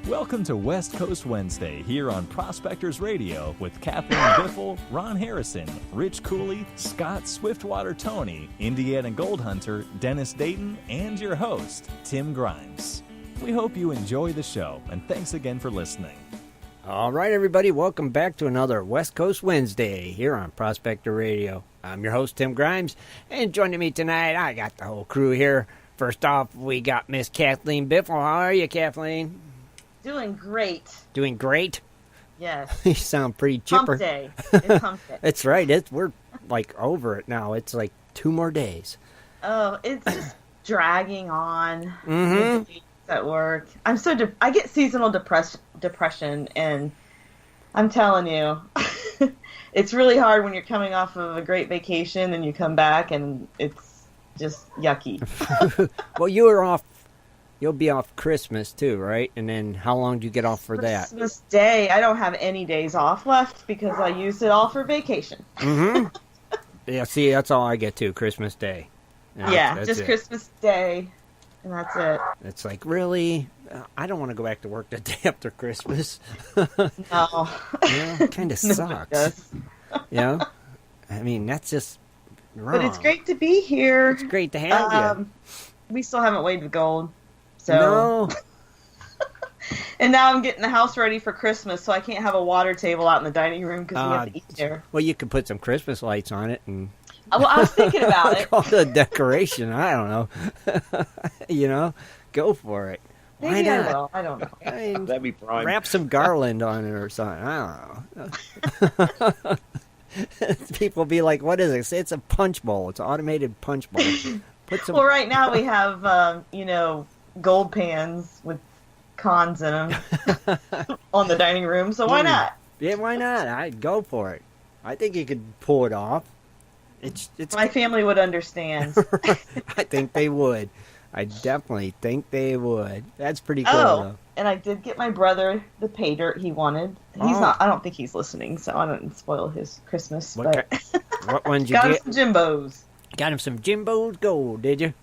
Welcome to West Coast Wednesday here on Prospectors Radio with Kathleen Biffle, Ron Harrison, Rich Cooley, Scott Swiftwater Toney, Indiana Gold Hunter, Dennis Dayton, and your host, Tim Grimes. We hope you enjoy the show, and thanks again for listening. All right, everybody, welcome back to another West Coast Wednesday here on Prospector Radio. I'm your host, Tim Grimes, and joining me tonight, I got the whole crew here. First off, we got Miss Kathleen Biffle. How are you, Kathleen? Doing great. Doing great? Yes. You sound pretty chipper. Hump day. It's hump day. That's right. We're like over it now. It's like 2 more days. Oh, it's just dragging on. Mm-hmm. At work. I get seasonal depression, and I'm telling you, it's really hard when you're coming off of a great vacation and you come back and it's just yucky. Well, you'll be off Christmas too, right? And then how long do you get off for that? Christmas Day, I don't have any days off left because I used it all for vacation. Mm-hmm. Yeah, see, that's all I get too, Christmas Day. That's just it. Christmas Day. And that's it. It's like, really? I don't want to go back to work the day after Christmas. No. It kind of sucks. Yeah? I mean, that's just wrong. But it's great to be here. It's great to have you. We still haven't weighed the gold. So. No. And now I'm getting the house ready for Christmas, so I can't have a water table out in the dining room because we have to eat there. Well, you could put some Christmas lights on it and... Well, I was thinking about it. Call it a decoration. I don't know. Go for it. Maybe Why not? I will. I don't know. That'd be prime. Wrap some garland on it or something. I don't know. People be like, what is this? It's a punch bowl. It's an automated punch bowl. Well, right now we have, gold pans with cons in them on the dining room, so why not? Yeah, why not? I'd go for it. I think you could pull it off. It's My family would understand. I think they would. I definitely think they would. That's pretty cool, though. And I did get my brother the pay dirt he wanted. He's not. I don't think he's listening, so I don't spoil his Christmas. What one did you got get? Got him some Jimbos. Got him some Jimbo's Gold, did you?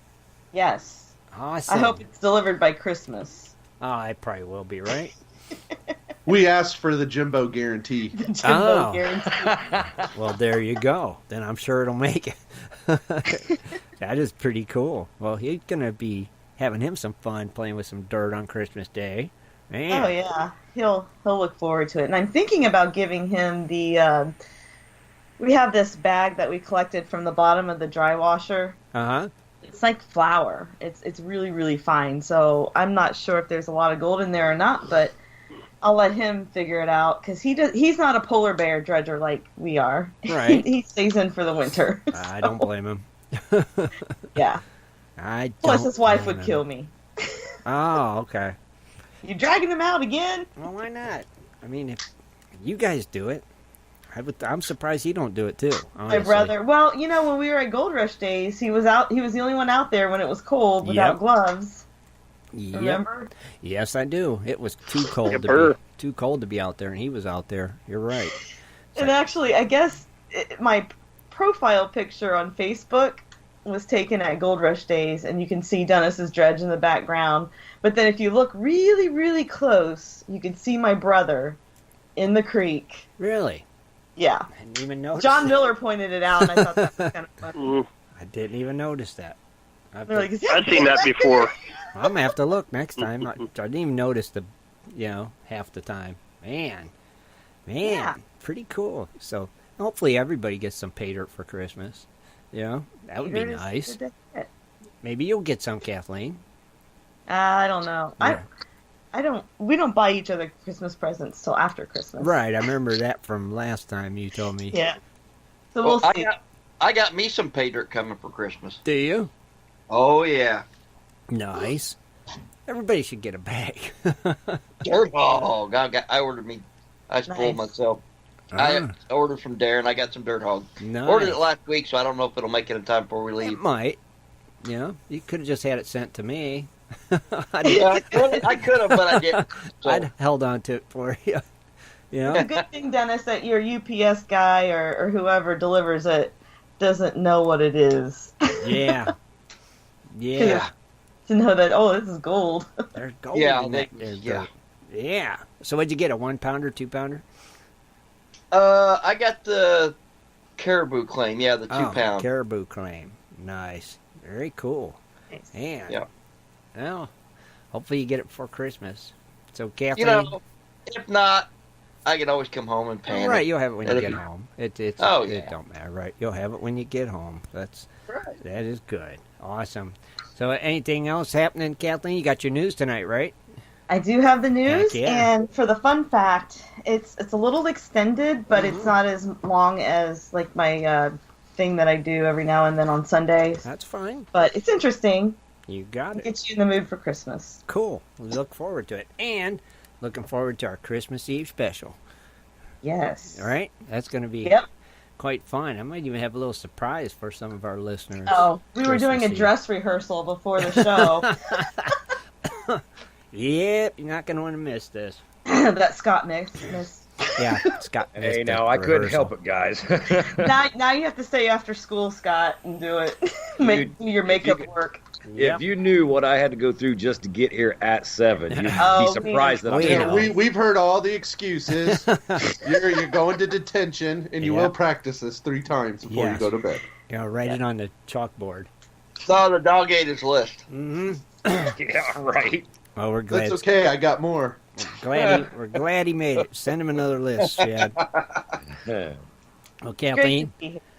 Yes. Awesome. I hope it's delivered by Christmas. Oh, I probably will be, right? We asked for the Jimbo guarantee. The Jimbo guarantee. Well, there you go. Then I'm sure it'll make it. That is pretty cool. Well, he's going to be having him some fun playing with some dirt on Christmas Day. Man. Oh, yeah. He'll look forward to it. And I'm thinking about giving him the... we have this bag that we collected from the bottom of the dry washer. Uh-huh. It's like flour. It's really, really fine. So I'm not sure if there's a lot of gold in there or not, but... I'll let him figure it out because he's not a polar bear dredger like we are. Right. He stays in for the winter. I don't blame him. Yeah. Plus, his wife would kill me. Oh, okay. You dragging him out again? Well, why not? I mean, if you guys do it, I'm surprised he don't do it too. Honestly. My brother. Well, when we were at Gold Rush days, he was out. He was the only one out there when it was cold without gloves. Yep. Remember? Yes, I do. It was too cold to be out there, and he was out there. You're right. And actually, I guess my profile picture on Facebook was taken at Gold Rush days, and you can see Dennis's dredge in the background. But then if you look really, really close, you can see my brother in the creek. Really? Yeah. I didn't even notice. John Miller pointed it out, and I thought that was kind of funny. I didn't even notice that. I've seen that before. I'm going to have to look next time. I didn't even notice half the time. Man, Yeah. Pretty cool. So hopefully everybody gets some pay dirt for Christmas. That would be nice. Maybe you'll get some, Kathleen. I don't know. Yeah. We don't buy each other Christmas presents till after Christmas. Right, I remember that from last time you told me. Yeah. So we'll see. I got me some pay dirt coming for Christmas. Do you? Oh, yeah. Nice. Everybody should get a bag. Dirt hog. I ordered me. I spoiled myself. I ordered from Darren. I got some dirt hog. Nice. Ordered it last week, so I don't know if it'll make it in time before we leave. It might. You could have just had it sent to me. I could have, but I didn't. So. I'd held on to it for you. The good thing, Dennis, that your UPS guy or whoever delivers it doesn't know what it is. Yeah. Yeah. To know that, this is gold. There's gold Yeah, in that. Yeah. So what'd you get, a 1 pounder, 2 pounder? I got the caribou claim. Yeah, the 2 pound. Caribou claim. Nice. Very cool. Nice. Man. Yeah. Well, hopefully you get it before Christmas. So, Kathleen. You know, if not, I can always come home and pan right, it. you'll have it when you get home. It don't matter, right? You'll have it when you get home. Right. That is good. Awesome. So, anything else happening, Kathleen? You got your news tonight, right? I do have the news, Heck yeah. and for the fun fact, it's a little extended, but it's not as long as like my thing that I do every now and then on Sundays. That's fine. But it's interesting. You got it. Gets you in the mood for Christmas. Cool. We look forward to it. And looking forward to our Christmas Eve special. Yes. All right? That's going to be quite fun. I might even have a little surprise for some of our listeners. Oh, we were doing a Christmas Eve. dress rehearsal before the show. Yep, you're not going to want to miss this. That Scott missed. Yeah, Scott. Hey, now I couldn't help it, guys. Now you have to stay after school, Scott, and do it. Do your makeup work. If you knew what I had to go through just to get here at 7, you'd be surprised that We've heard all the excuses. You're going to detention, and you will practice this 3 times before you go to bed. Write it on the chalkboard. Saw the dog ate his list. Mm-hmm. Yeah, right. Well, we're glad. That's okay. I got more. We're glad he made it. Send him another list, Shad. Well, Kathleen,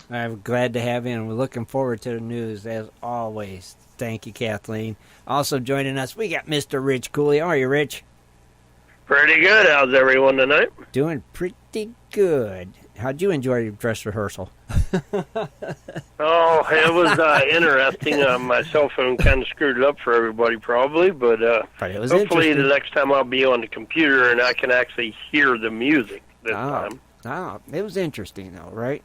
I'm glad to have you, and we're looking forward to the news as always. Thank you, Kathleen. Also joining us, we got Mr. Rich Cooley. How are you, Rich? Pretty good. How's everyone tonight? Doing pretty good. How'd you enjoy your dress rehearsal? Oh, it was interesting. My cell phone kind of screwed it up for everybody, probably, but it was hopefully the next time I'll be on the computer and I can actually hear the music this time. Oh, it was interesting, though, right?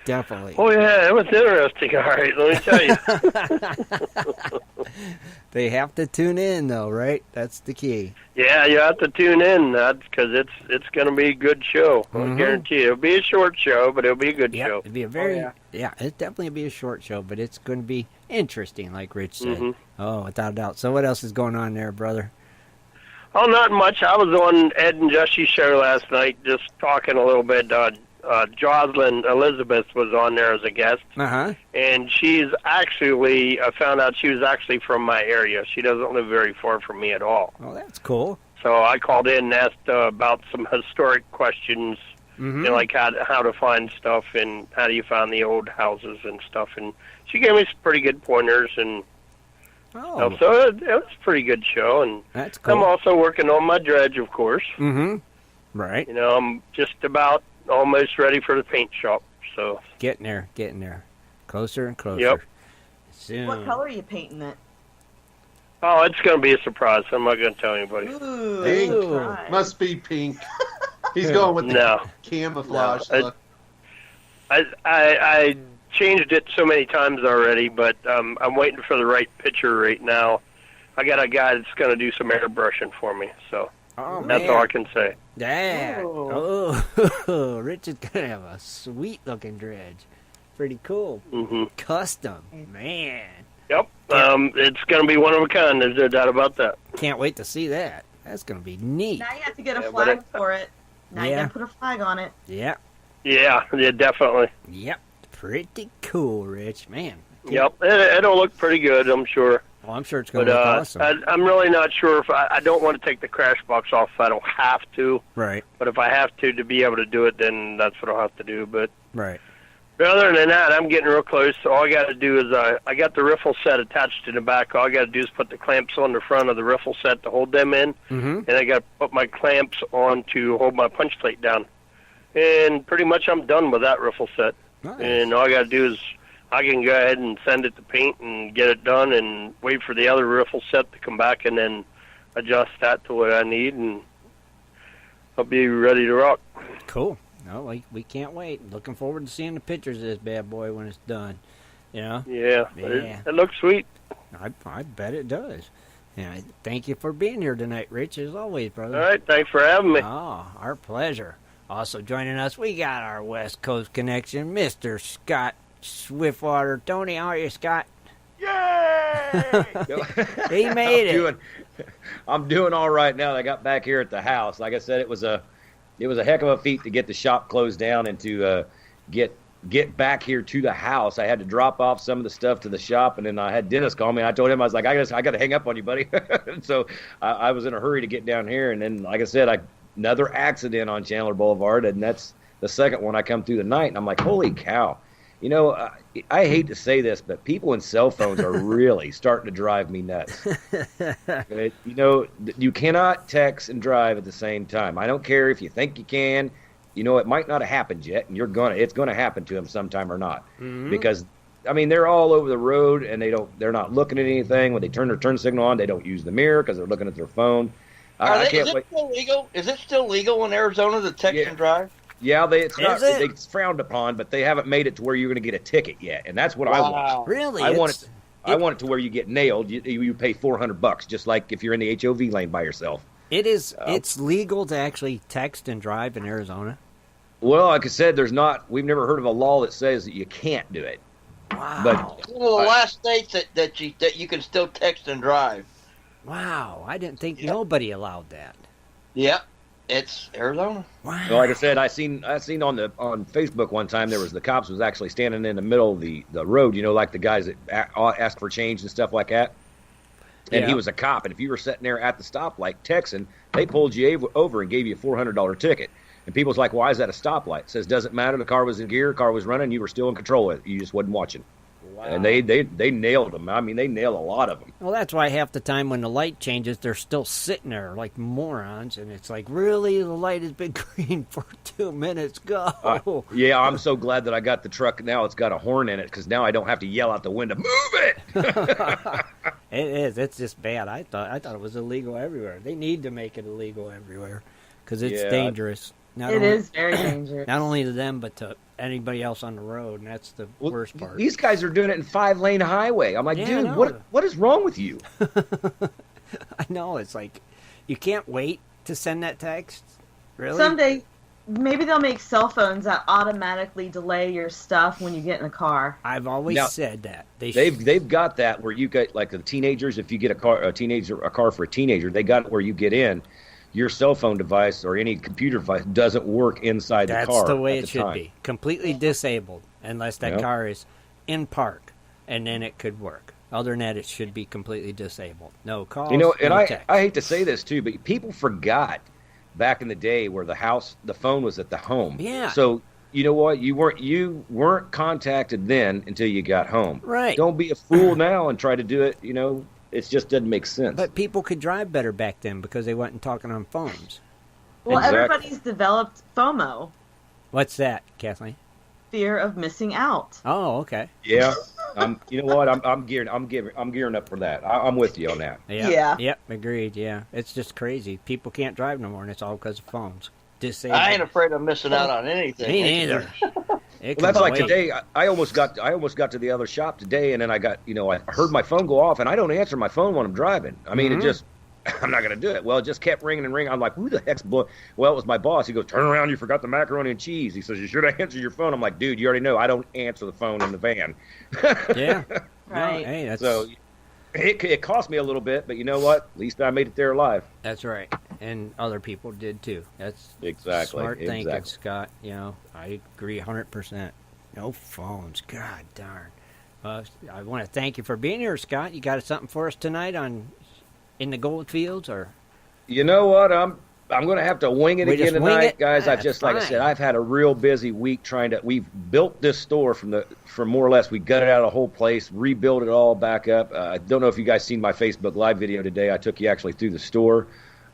Definitely. Oh, yeah, it was interesting. All right, let me tell you. They have to tune in, though, right? That's the key. Yeah, you have to tune in, because it's going to be a good show. I guarantee you. It'll be a short show, but it'll be a good show. It'll be a very, it'll definitely be a short show, but it's going to be interesting, like Rich said. Oh, without a doubt. So what else is going on there, brother? Oh, not much. I was on Ed and Jesse's show last night, just talking a little bit. Jocelyn Elizabeth was on there as a guest, and she's actually, I found out she was actually from my area. She doesn't live very far from me at all. Oh, that's cool. So I called in and asked about some historic questions, you know, like how to find stuff and how do you find the old houses and stuff. And she gave me some pretty good pointers, and so it was a pretty good show. And that's cool. I'm also working on my dredge, of course. Right. You know, I'm just about almost ready for the paint shop. So getting there, closer and closer. Yep. Soon. What color are you painting it? Oh, it's going to be a surprise. I'm not going to tell anybody. Ooh, Pink. Must be pink. He's going with the camouflage look. I changed it so many times already, but I'm waiting for the right picture right now. I got a guy that's going to do some airbrushing for me, so that's all I can say. Yeah. Rich is going to have a sweet-looking dredge. Pretty cool. Custom. Man. Yep. It's going to be one of a kind. There's no doubt about that. Can't wait to see that. That's going to be neat. Now you have to get a flag for it. Now you got to put a flag on it. Yeah. Yeah, definitely. Yep. Pretty cool, Rich. Man. Yep. It'll look pretty good, I'm sure. Well, I'm sure it's going to look awesome. I'm really not sure if I don't want to take the crash box off if I don't have to. Right. But if I have to be able to do it, then that's what I'll have to do. But right. Other than that, I'm getting real close. So all I got to do is I got the riffle set attached to the back. All I got to do is put the clamps on the front of the riffle set to hold them in, and I got to put my clamps on to hold my punch plate down. And pretty much I'm done with that riffle set. Nice. And all I got to do is I can go ahead and send it to paint and get it done and wait for the other riffle set to come back and then adjust that to what I need, and I'll be ready to rock. Cool. No, we can't wait. Looking forward to seeing the pictures of this bad boy when it's done. You know? Yeah. It looks sweet. I bet it does. Yeah, thank you for being here tonight, Rich, as always, brother. All right, thanks for having me. Oh, our pleasure. Also joining us, we got our West Coast connection, Mr. Scott Swiftwater. Tony, how are you, Scott? Yay! He made it. I'm doing all right now that I got back here at the house. Like I said, it was a heck of a feat to get the shop closed down and to get back here to the house. I had to drop off some of the stuff to the shop, and then I had Dennis call me, and I told him, I was like, I got to hang up on you, buddy. And so I was in a hurry to get down here, and then, like I said, another accident on Chandler Boulevard, and that's the second one I come through the night, and I'm like, holy cow. You know, I hate to say this, but people in cell phones are really starting to drive me nuts. You know, you cannot text and drive at the same time. I don't care if you think you can. You know, it might not have happened yet, and it's going to happen to them sometime or not. Mm-hmm. Because, I mean, they're all over the road, and they're not looking at anything. When they turn their turn signal on, they don't use the mirror because they're looking at their phone. Is it still legal? Is it still legal in Arizona to text and drive? Yeah, it's frowned upon, but they haven't made it to where you're going to get a ticket yet, and that's what I want. Really? I want it to where you get nailed. You pay $400, just like if you're in the HOV lane by yourself. It is. It's legal to actually text and drive in Arizona. Well, like I said, we've never heard of a law that says that you can't do it. Wow. But it's one of the last states that you can still text and drive. Wow, I didn't think nobody allowed that. Yep. It's Arizona. Wow. Well, like I said, I seen on Facebook one time there was the cops was actually standing in the middle of the road, you know, like the guys that ask for change and stuff like that. And he was a cop, and if you were sitting there at the stoplight texting, they pulled you over and gave you a $400 ticket. And people's like, why is that a stoplight? It says, doesn't matter. The car was in gear, car was running, you were still in control of it. You just wasn't watching. Wow. And they nailed them. I mean, they nailed a lot of them. Well, that's why half the time when the light changes, they're still sitting there like morons. And it's like, really? The light has been green for 2 minutes. Go. Yeah, I'm so glad that I got the truck now. It's got a horn in it because now I don't have to yell out the window, move it! It is. It's just bad. I thought it was illegal everywhere. They need to make it illegal everywhere because it's dangerous. It is very dangerous. Not only to them, but to anybody else on the road, and that's the worst part. These guys are doing it in 5-lane highway. I'm like, dude, what is wrong with you? I know. It's like, you can't wait to send that text? Really? Someday, maybe they'll make cell phones that automatically delay your stuff when you get in the car. I've always said that. They've got that where you get, like the teenagers, if you get a car for a teenager, they got it where you get in. Your cell phone device or any computer device doesn't work inside the car. That's the way it should be. Completely disabled unless that car is in park, and then it could work. Other than that, it should be completely disabled. No calls, text. I hate to say this too, but people forgot back in the day where the phone was at the home. Yeah. So you know what? You weren't contacted then until you got home. Right. Don't be a fool now and try to do it, It just doesn't make sense. But people could drive better back then because they wasn't talking on phones. Well, everybody's developed FOMO. What's that, Kathleen? Fear of missing out. Oh, okay. Yeah. You know what? I'm gearing up for that. I'm with you on that. Yeah. Yep. Agreed. Yeah. It's just crazy. People can't drive no more, and it's all because of phones. Disabled. I ain't afraid of missing out on anything. Me neither. Well, that's like today. I almost got to the other shop today, and then I got, I heard my phone go off, and I don't answer my phone when I'm driving. I mean, I'm not going to do it. Well, it just kept ringing and ringing. I'm like, who the heck's Well, it was my boss. He goes, turn around, you forgot the macaroni and cheese. He says, you should have answered your phone. I'm like, dude, you already know I don't answer the phone in the van. Yeah. Right. No, hey, so it cost me a little bit, but you know what? At least I made it there alive. That's right. And other people did too. That's exactly smart thinking, Scott. I agree 100%. No phones. God darn. I want to thank you for being here, Scott. You got something for us tonight in the gold fields, or? You know what? I'm going to have to wing it again tonight, guys. Like I said, I've had a real busy week we've built this store from more or less, we gutted out a whole place, rebuilt it all back up. I don't know if you guys seen my Facebook Live video today. I took you actually through the store.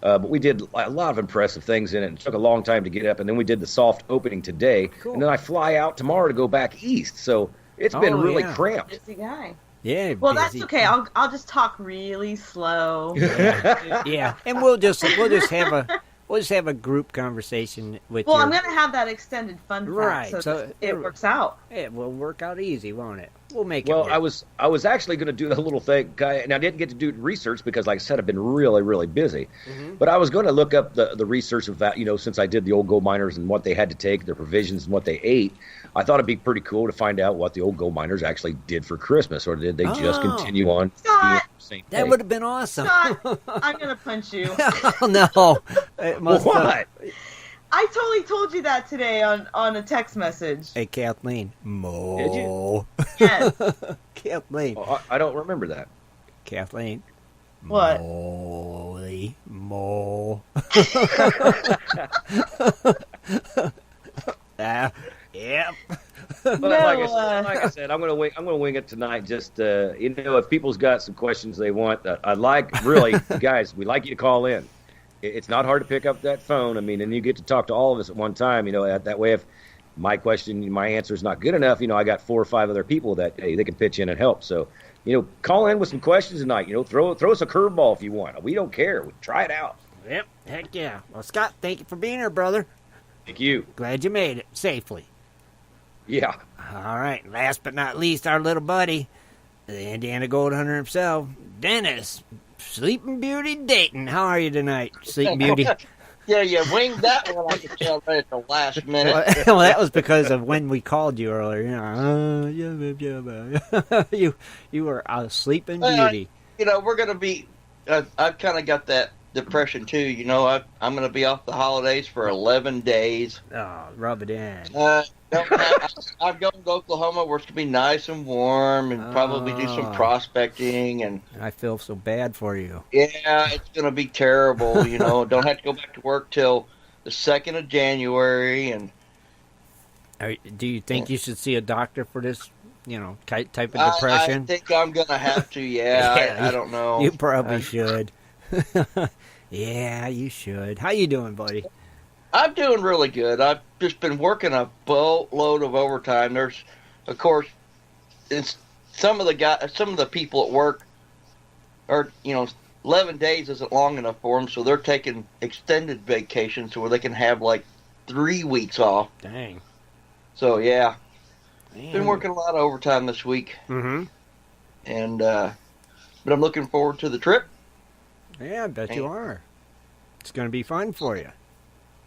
But we did a lot of impressive things in it. It took a long time to get up, and then we did the soft opening today. Cool. And then I fly out tomorrow to go back east. So it's been really cramped. Busy guy. Yeah. Well, that's okay. I'll just talk really slow. Yeah, and we'll just have a group conversation with you. Well, I'm going to have that extended fun fact, right? So it works out. It will work out easy, won't it? We'll make it. Well, I was actually going to do a little thing, and I didn't get to do research because, like I said, I've been really, really busy. Mm-hmm. But I was going to look up the research of that, since I did the old gold miners and what they had to take, their provisions and what they ate. I thought it'd be pretty cool to find out what the old gold miners actually did for Christmas, or did they just continue on being same That day. would have been awesome. Scott, I'm gonna punch you. Oh, no. It must have- What? I totally told you that today on a text message. Hey, Kathleen. Did Mo. Yes. Kathleen. Oh, I don't remember that. Kathleen. What? Moly. Mo. Yep. But No, like I said, I'm gonna wing it tonight. Just if people's got some questions they want, I'd like really, guys, we'd like you to call in. It's not hard to pick up that phone. I mean, and you get to talk to all of us at one time. That way, if my answer is not good enough, I got 4 or 5 other people that they can pitch in and help. So, call in with some questions tonight. Throw us a curveball if you want. We don't care. We try it out. Yep. Heck yeah. Well, Scott, thank you for being here, brother. Thank you. Glad you made it safely. Yeah. All right. Last but not least, our little buddy, the Indiana Gold Hunter himself, Dennis, Sleeping Beauty Dayton. How are you tonight, Sleeping Beauty? Yeah, you winged that one. I could tell right at the last minute. Well, that was because of when we called you earlier. You were a Sleeping Beauty. We're going to be. I've kind of got that depression too. I'm going to be off the holidays for 11 days. Oh, rub it in. I'm going to Oklahoma where it's going to be nice and warm and probably do some prospecting. And I feel so bad for you. yeah, it's going to be terrible. Don't have to go back to work till the 2nd of January. And Do you think you should see a doctor for this, type of depression? I think I'm going to have to. Yeah, I don't know. You probably should. Yeah, you should. How you doing, buddy? I'm doing really good. I've just been working a boatload of overtime. There's, of course, some of the people at work are, 11 days isn't long enough for them, so they're taking extended vacations where they can have like 3 weeks off. Dang. So yeah, Man. been working a lot of overtime this week. Mm-hmm. And but I'm looking forward to the trip. Yeah, I bet you are. It's going to be fun for you.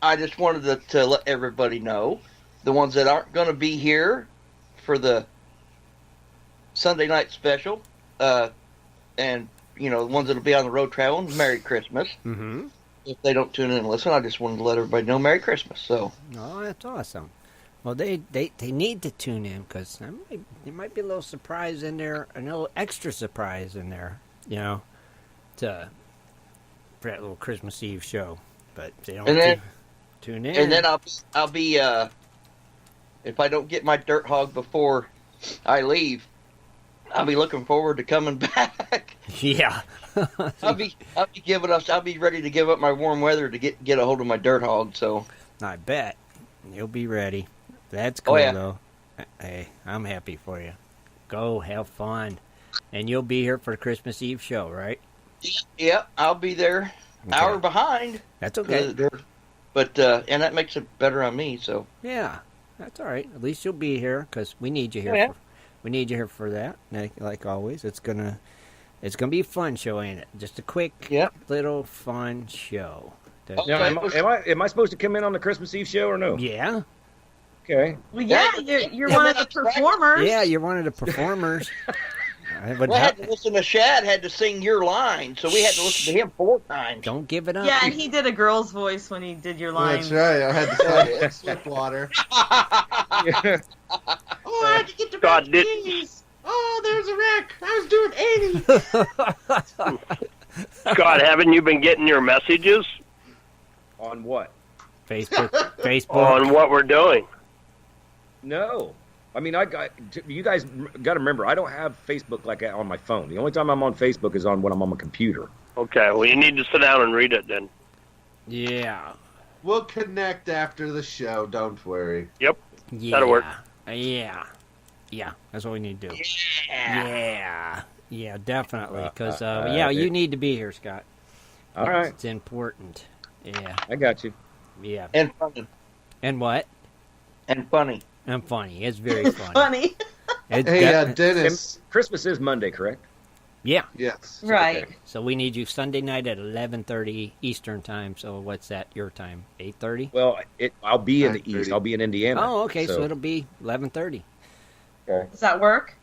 I just wanted to let everybody know, the ones that aren't going to be here for the Sunday night special, and, the ones that will be on the road traveling, Merry Christmas. Mm-hmm. If they don't tune in and listen, I just wanted to let everybody know Merry Christmas. So. Oh, that's awesome. Well, they need to tune in because there might be a little surprise in there, a little extra surprise in there, for that little Christmas Eve show. But they don't tune in. And then I'll be if I don't get my dirt hog before I leave, I'll be looking forward to coming back. Yeah. I'll be ready to give up my warm weather to get a hold of my dirt hog. So I bet you'll be ready. That's cool though. Hey, I'm happy for you. Go have fun, and you'll be here for the Christmas Eve show, right? Yeah, I'll be there. Okay. Hour behind. That's okay. But and that makes it better on me. So yeah, that's all right. At least you'll be here because we need you here. Yeah. We need you here for that. Like always, it's gonna be a fun show, ain't it? Just a quick little fun show. Now, am I supposed to come in on the Christmas Eve show or no? Yeah. Okay. Well, yeah, you're one of the performers. Yeah, you're one of the performers. I had to listen to Shad, had to sing your line, so we had to listen to him 4 times. Don't give it up. Yeah, and he did a girl's voice when he did your line. That's right. I had to say Swiftwater. Oh, I had to get to God, did, Oh, there's a wreck. I was doing 80. Scott, haven't you been getting your messages On what? Facebook. on what we're doing? No. I mean, you guys got to remember, I don't have Facebook like that on my phone. The only time I'm on Facebook is when I'm on my computer. Okay, well, you need to sit down and read it then. Yeah. We'll connect after the show. Don't worry. Yep. Yeah. That'll work. Yeah. Yeah. That's what we need to do. Yeah. Yeah, definitely. Because, you need to be here, Scott. All right. It's important. Yeah. I got you. Yeah. And funny. And what? And funny. And funny. It's very funny. Funny. Hey, Dennis. Christmas is Monday, correct? Yeah. Yes. Right. Okay. So we need you Sunday night at 11:30 Eastern time. So what's that? Your time? 8:30? Well, I'll be in the 9:30. East. I'll be in Indiana. Oh, okay. So it'll be 11:30. Okay. Does that work?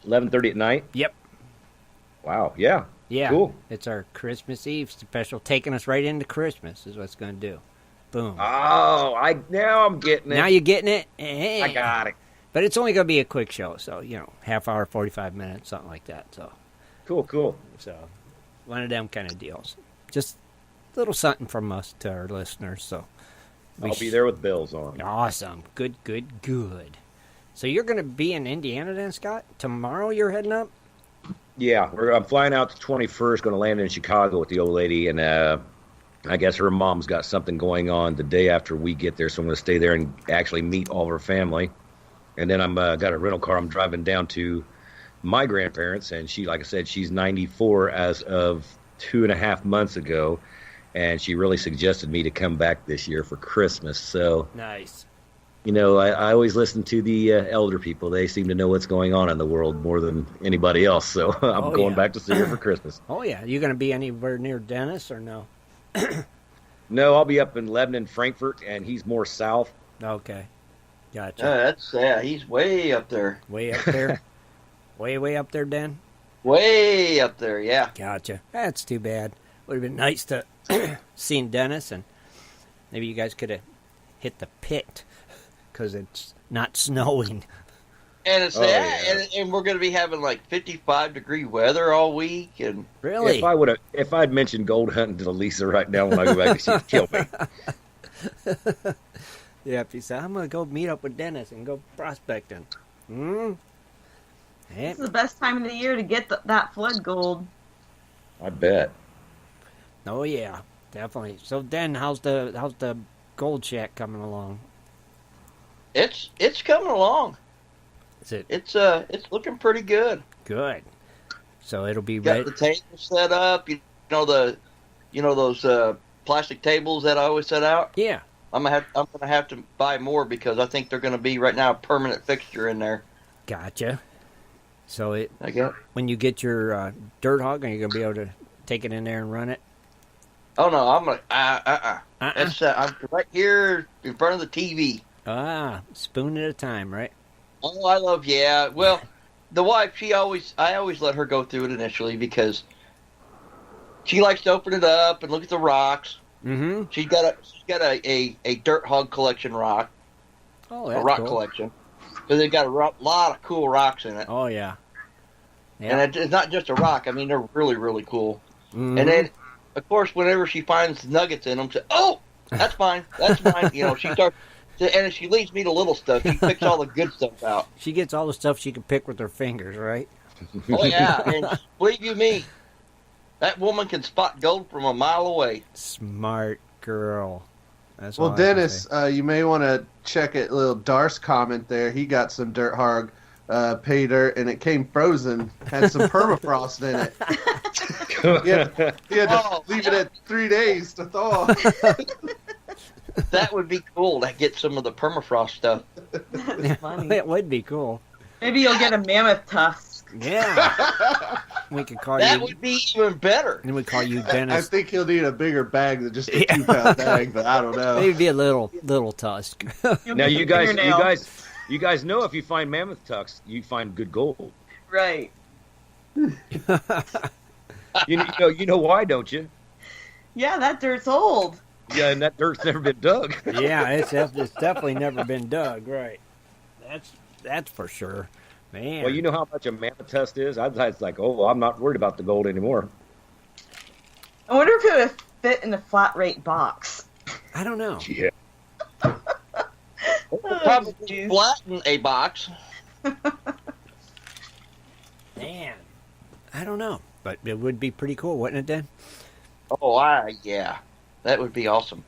11:30 at night. Yep. Wow. Yeah. Yeah. Cool. It's our Christmas Eve special, taking us right into Christmas is what it's going to do. Boom. Oh, now I'm getting it. Now you're getting it? I got it. But it's only going to be a quick show, so, half hour, 45 minutes, something like that. So, Cool. So, one of them kind of deals. Just a little something from us to our listeners. So, I'll be there with bells on. Awesome. Good. So you're going to be in Indiana then, Scott? Tomorrow you're heading up? Yeah, I'm flying out the 21st, going to land in Chicago with the old lady, and I guess her mom's got something going on the day after we get there, so I'm going to stay there and actually meet all of her family. And then I'm got a rental car. I'm driving down to my grandparents, and she, like I said, she's 94 as of 2.5 months ago, and she really suggested me to come back this year for Christmas. So Nice. I always listen to the elder people. They seem to know what's going on in the world more than anybody else. So I'm going back to see her for Christmas. Oh, yeah. You going to be anywhere near Dennis or no? No, I'll be up in Lebanon, Frankfurt, and he's more south. Okay. Gotcha. He's way up there. Way up there? way up there, Dan? Way up there, yeah. Gotcha. That's too bad. Would have been nice to seen Dennis, and maybe you guys could have hit the pit because it's not snowing. And it's and we're going to be having like 55-degree weather all week. And Really? If I'd mentioned gold hunting to Lisa right now when I go back, she'd kill me. Yeah, if he said, I'm going to go meet up with Dennis and go prospecting. This is the best time of the year to get that flood gold. I bet. Oh, yeah, definitely. So, then, how's the gold shack coming along? It's coming along. Is it? It's looking pretty good. Good. So it'll be Got the table set up. Those plastic tables that I always set out. Yeah. I'm gonna have to buy more because I think they're gonna be right now a permanent fixture in there. Gotcha. So Okay. when you get your dirt hog, are you gonna be able to take it in there and run it? Oh no, I'm gonna I'm right here in front of the TV. Spoon at a time, right? Oh, well, the wife, I always let her go through it initially because she likes to open it up and look at the rocks. Mm-hmm. She's got a dirt hog collection rock. Oh, that's a rock cool. collection. Because they've got a lot of cool rocks in it. Oh, yeah. And it's not just a rock. I mean, they're really, really cool. Mm-hmm. And then, of course, whenever she finds nuggets in them, she says, oh, that's fine. That's fine. She starts, and she leaves me the little stuff. She picks all the good stuff out. She gets all the stuff she can pick with her fingers, right? Oh, yeah. And believe you me, that woman can spot gold from a mile away. Smart girl. That's Well, all I can Dennis, say. you may want to check it. Little Darce comment there. He got some dirt hog pay dirt, and it came frozen. Had some permafrost in it. He had to leave it at 3 days to thaw. That would be cool to get some of the permafrost stuff. That's funny. It would be cool. Maybe you'll get a mammoth tusk. Yeah. We could call That you. would be even better. And we call you I Dennis. think he'll need a bigger bag than just a 2-pound bag, but I don't know. Maybe be a little tusk. Now you guys know if you find mammoth tucks, you find good gold. Right. You know why, don't you? Yeah, that dirt's old. Yeah, and that dirt's never been dug. Yeah, it's definitely never been dug, right? That's for sure, man. Well, you know how much a mammoth tusk is? It's like, I'm not worried about the gold anymore. I wonder if it would fit in a flat rate box. I don't know. Yeah. Probably geez. flatten a box. Man, I don't know, but it would be pretty cool, wouldn't it, Dan? Oh, yeah. That would be awesome.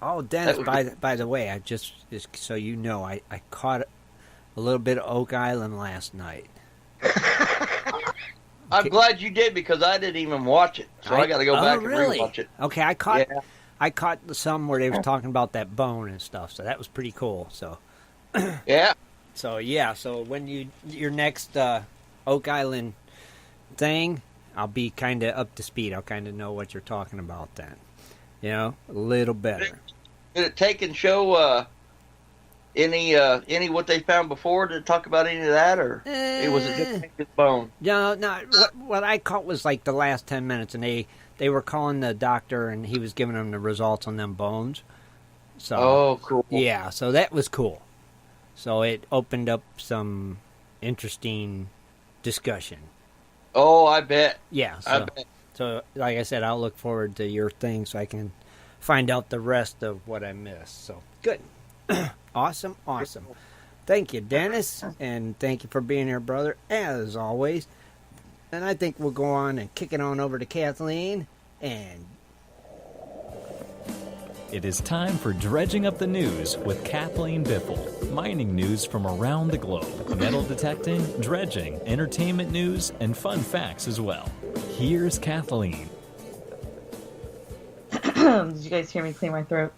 Oh, Dennis, by the way, I just so you know, I caught a little bit of Oak Island last night. I'm glad you did because I didn't even watch it, so I got to go back and rewatch it. Okay, I caught some where they were talking about that bone and stuff, so that was pretty cool. So Yeah. So when your next Oak Island thing, I'll be kind of up to speed. I'll kind of know what you're talking about then. A little better. Did it take and show Any what they found before? Did it talk about any of that, or it was just his bone? No. What I caught was like the last 10 minutes, and they were calling the doctor, and he was giving them the results on them bones. So, oh, cool. Yeah, so that was cool. So it opened up some interesting discussion. Oh, I bet. Yeah, I bet. So like I said, I'll look forward to your thing so I can find out the rest of what I missed. So good. Awesome. Thank you, Dennis, and thank you for being here, brother, as always. And I think we'll go on and kick it on over to Kathleen. And It is time for Dredging Up the News with Kathleen Biffle. Mining news from around the globe. Metal detecting, dredging, entertainment news, and fun facts as well. Here's Kathleen. Did you guys hear me clear my throat?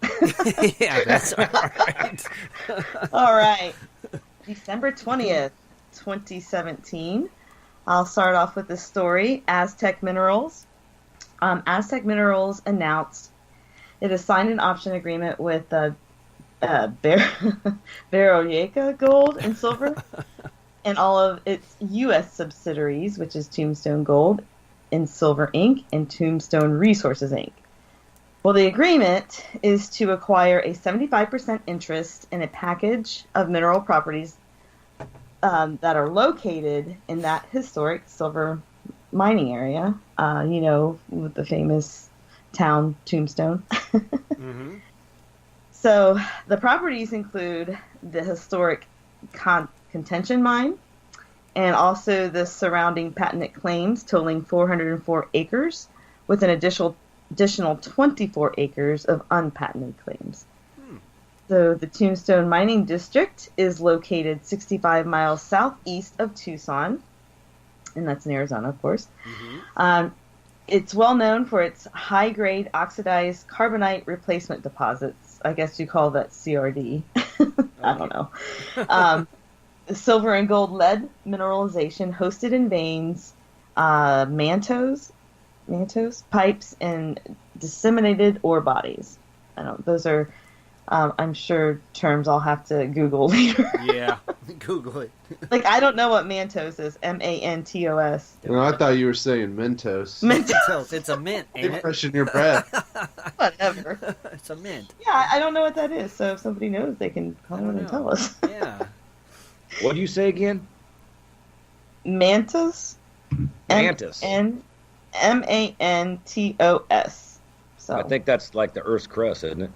yeah, that's all right. All right. December 20th, 2017. I'll start off with this story. Aztec Minerals. Aztec Minerals announced it has signed an option agreement with Barroyeca Gold and Silver and all of its U.S. subsidiaries, which is Tombstone Gold and Silver Inc. and Tombstone Resources Inc. Well, the agreement is to acquire a 75% interest in a package of mineral properties that are located in that historic silver mining area, with the famous town Tombstone. Mm-hmm. So the properties include the historic contention mine and also the surrounding patented claims totaling 404 acres with an additional 24 acres of unpatented claims. So the Tombstone Mining District is located 65 miles southeast of Tucson, and that's in Arizona, of course. Mm-hmm. It's well known for its high-grade oxidized carbonate replacement deposits. I guess you call that CRD. I don't know. Silver and gold lead mineralization hosted in veins, mantos, pipes, and disseminated ore bodies. Those are, I'm sure, terms I'll have to Google later. Yeah, Google it. Like, I don't know what mantos is. Mantos. No, I thought you were saying Mentos. Mentos. It's a mint, ain't it? Freshen your breath. Whatever. It's a mint. Yeah, I don't know what that is, so if somebody knows, they can comment and tell us. Yeah. What do you say again? Mantos? Mantis. Mantos. So I think that's like the Earth's crust, isn't it?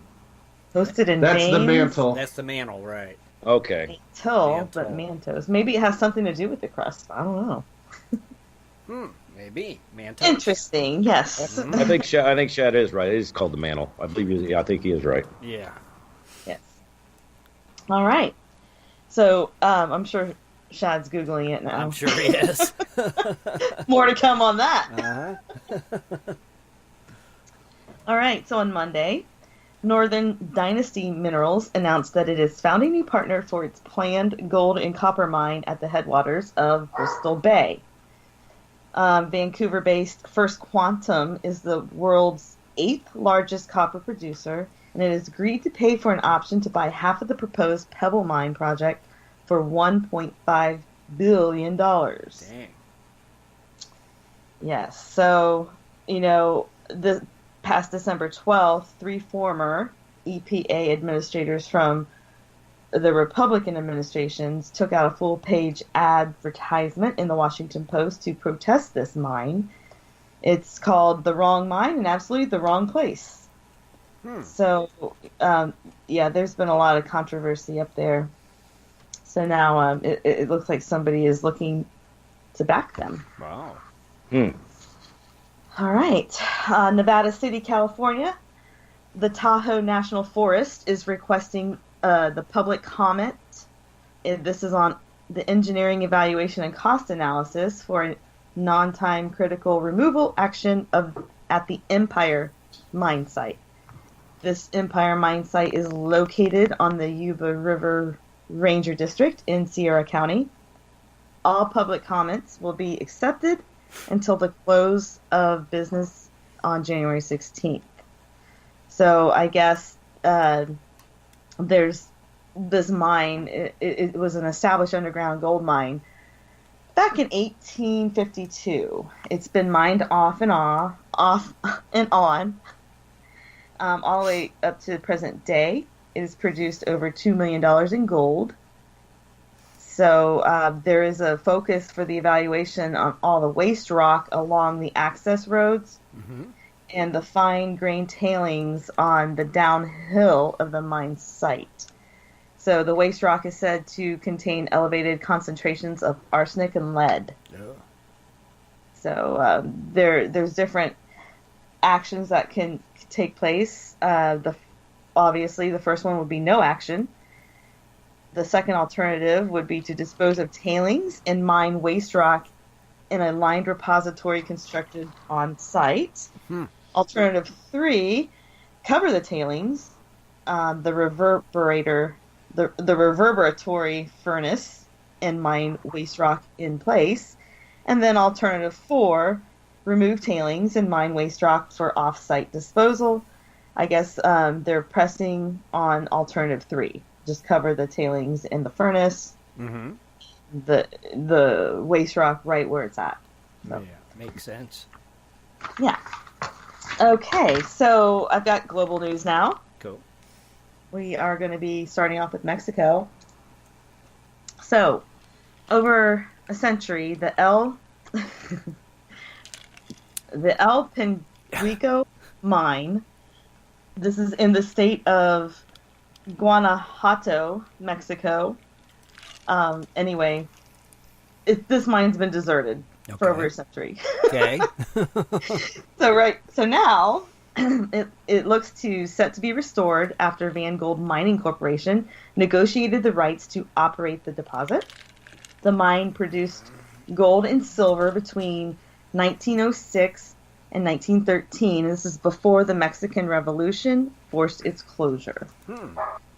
hosted in That's the veins. mantle. That's the mantle, right. Okay. Mantle, but mantos. Maybe it has something to do with the crust. I don't know. Maybe. Mantle. Interesting, yes. I think Shad is right. It is called the mantle. I think he is right. Yeah. Yes. All right. So I'm sure Shad's Googling it now. I'm sure he is. More to come on that. Uh-huh. All right. So on Monday, Northern Dynasty Minerals announced that it is founding a new partner for its planned gold and copper mine at the headwaters of Bristol Bay. Vancouver-based First Quantum is the world's 8th largest copper producer, and it has agreed to pay for an option to buy half of the proposed Pebble Mine project for $1.5 billion. Dang. Yes. So, the past December 12th, 3 former EPA administrators from the Republican administrations took out a full-page advertisement in the Washington Post to protest this mine. It's called The Wrong Mine in Absolutely the Wrong Place. So, there's been a lot of controversy up there. So now it looks like somebody is looking to back them. Wow. All right. Nevada City, California. The Tahoe National Forest is requesting the public comment. This is on the engineering evaluation and cost analysis for a non-time critical removal action at the Empire mine site. This Empire mine site is located on the Yuba River Ranger District in Sierra County. All public comments will be accepted until the close of business on January 16th. So I guess there's this mine, it was an established underground gold mine back in 1852. It's been mined off and on, all the way up to the present day. It has produced over $2 million in gold. So there is a focus for the evaluation on all the waste rock along the access roads and the fine-grained tailings on the downhill of the mine site. So the waste rock is said to contain elevated concentrations of arsenic and lead. Oh. So there's different actions that can take place. Obviously, the first one would be no action. The second alternative would be to dispose of tailings and mine waste rock in a lined repository constructed on site. Alternative 3, cover the tailings, the reverberatory furnace, and mine waste rock in place. And then alternative 4, remove tailings and mine waste rock for off-site disposal. I guess they're pressing on alternative 3. Just cover the tailings in the furnace, the waste rock right where it's at. So. Yeah, makes sense. Yeah. Okay, so I've got global news now. Cool. We are going to be starting off with Mexico. So, over a century, the El Penguico mine, this is in the state of Guanajuato, Mexico. Anyway, this mine's been deserted for over a century. Okay. So now it looks set to be restored after Van Gold Mining Corporation negotiated the rights to operate the deposit. The mine produced gold and silver between 1906 and 1913. This is before the Mexican Revolution forced its closure.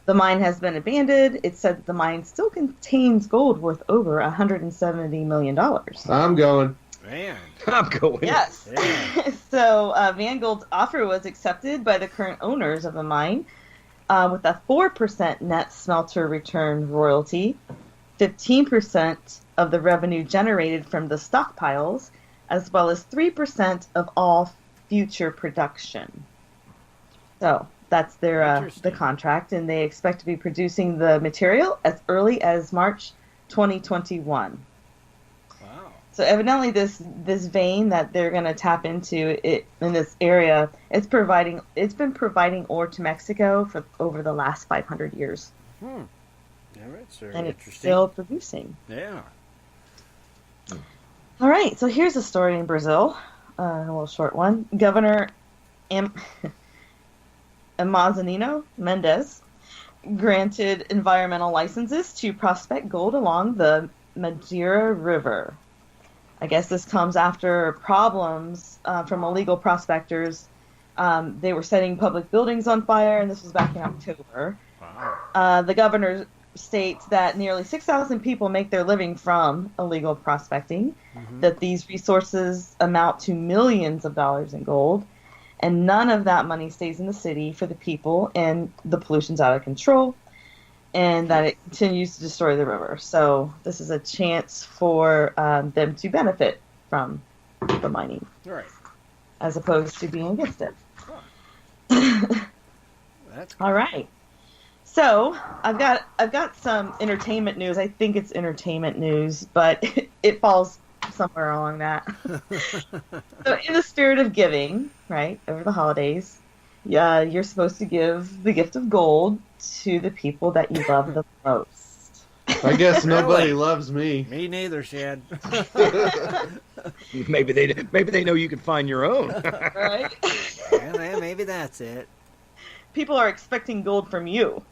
The mine has been abandoned. It's said that the mine still contains gold worth over $170 million. I'm going. Man. I'm going. Yes. Yeah. So Van Gold's offer was accepted by the current owners of the mine with a 4% net smelter return royalty, 15% of the revenue generated from the stockpiles, as well as 3% of all future production. So that's their the contract, and they expect to be producing the material as early as March 2021. Wow. So evidently, this vein that they're going to tap into it in this area, it's been providing ore to Mexico for over the last 500 years. Yeah, that's very and interesting. It's still producing. Yeah. All right, so here's a story in Brazil, a little short one. Governor Amazonino Mendes granted environmental licenses to prospect gold along the Madeira River. I guess this comes after problems from illegal prospectors. They were setting public buildings on fire, and this was back in October. Wow. The governor states that nearly 6,000 people make their living from illegal prospecting, that these resources amount to millions of dollars in gold, and none of that money stays in the city for the people, and the pollution's out of control, and that it continues to destroy the river. So this is a chance for them to benefit from the mining, Right. as opposed to being against it. That's cool. All right. So I've got some entertainment news. I think it's entertainment news, but it falls somewhere along that. So in the spirit of giving, right, over the holidays, you're supposed to give the gift of gold to the people that you love the most. I guess nobody loves me. Me neither, Shad. Maybe they know you can find your own. Right? Yeah, maybe that's it. People are expecting gold from you.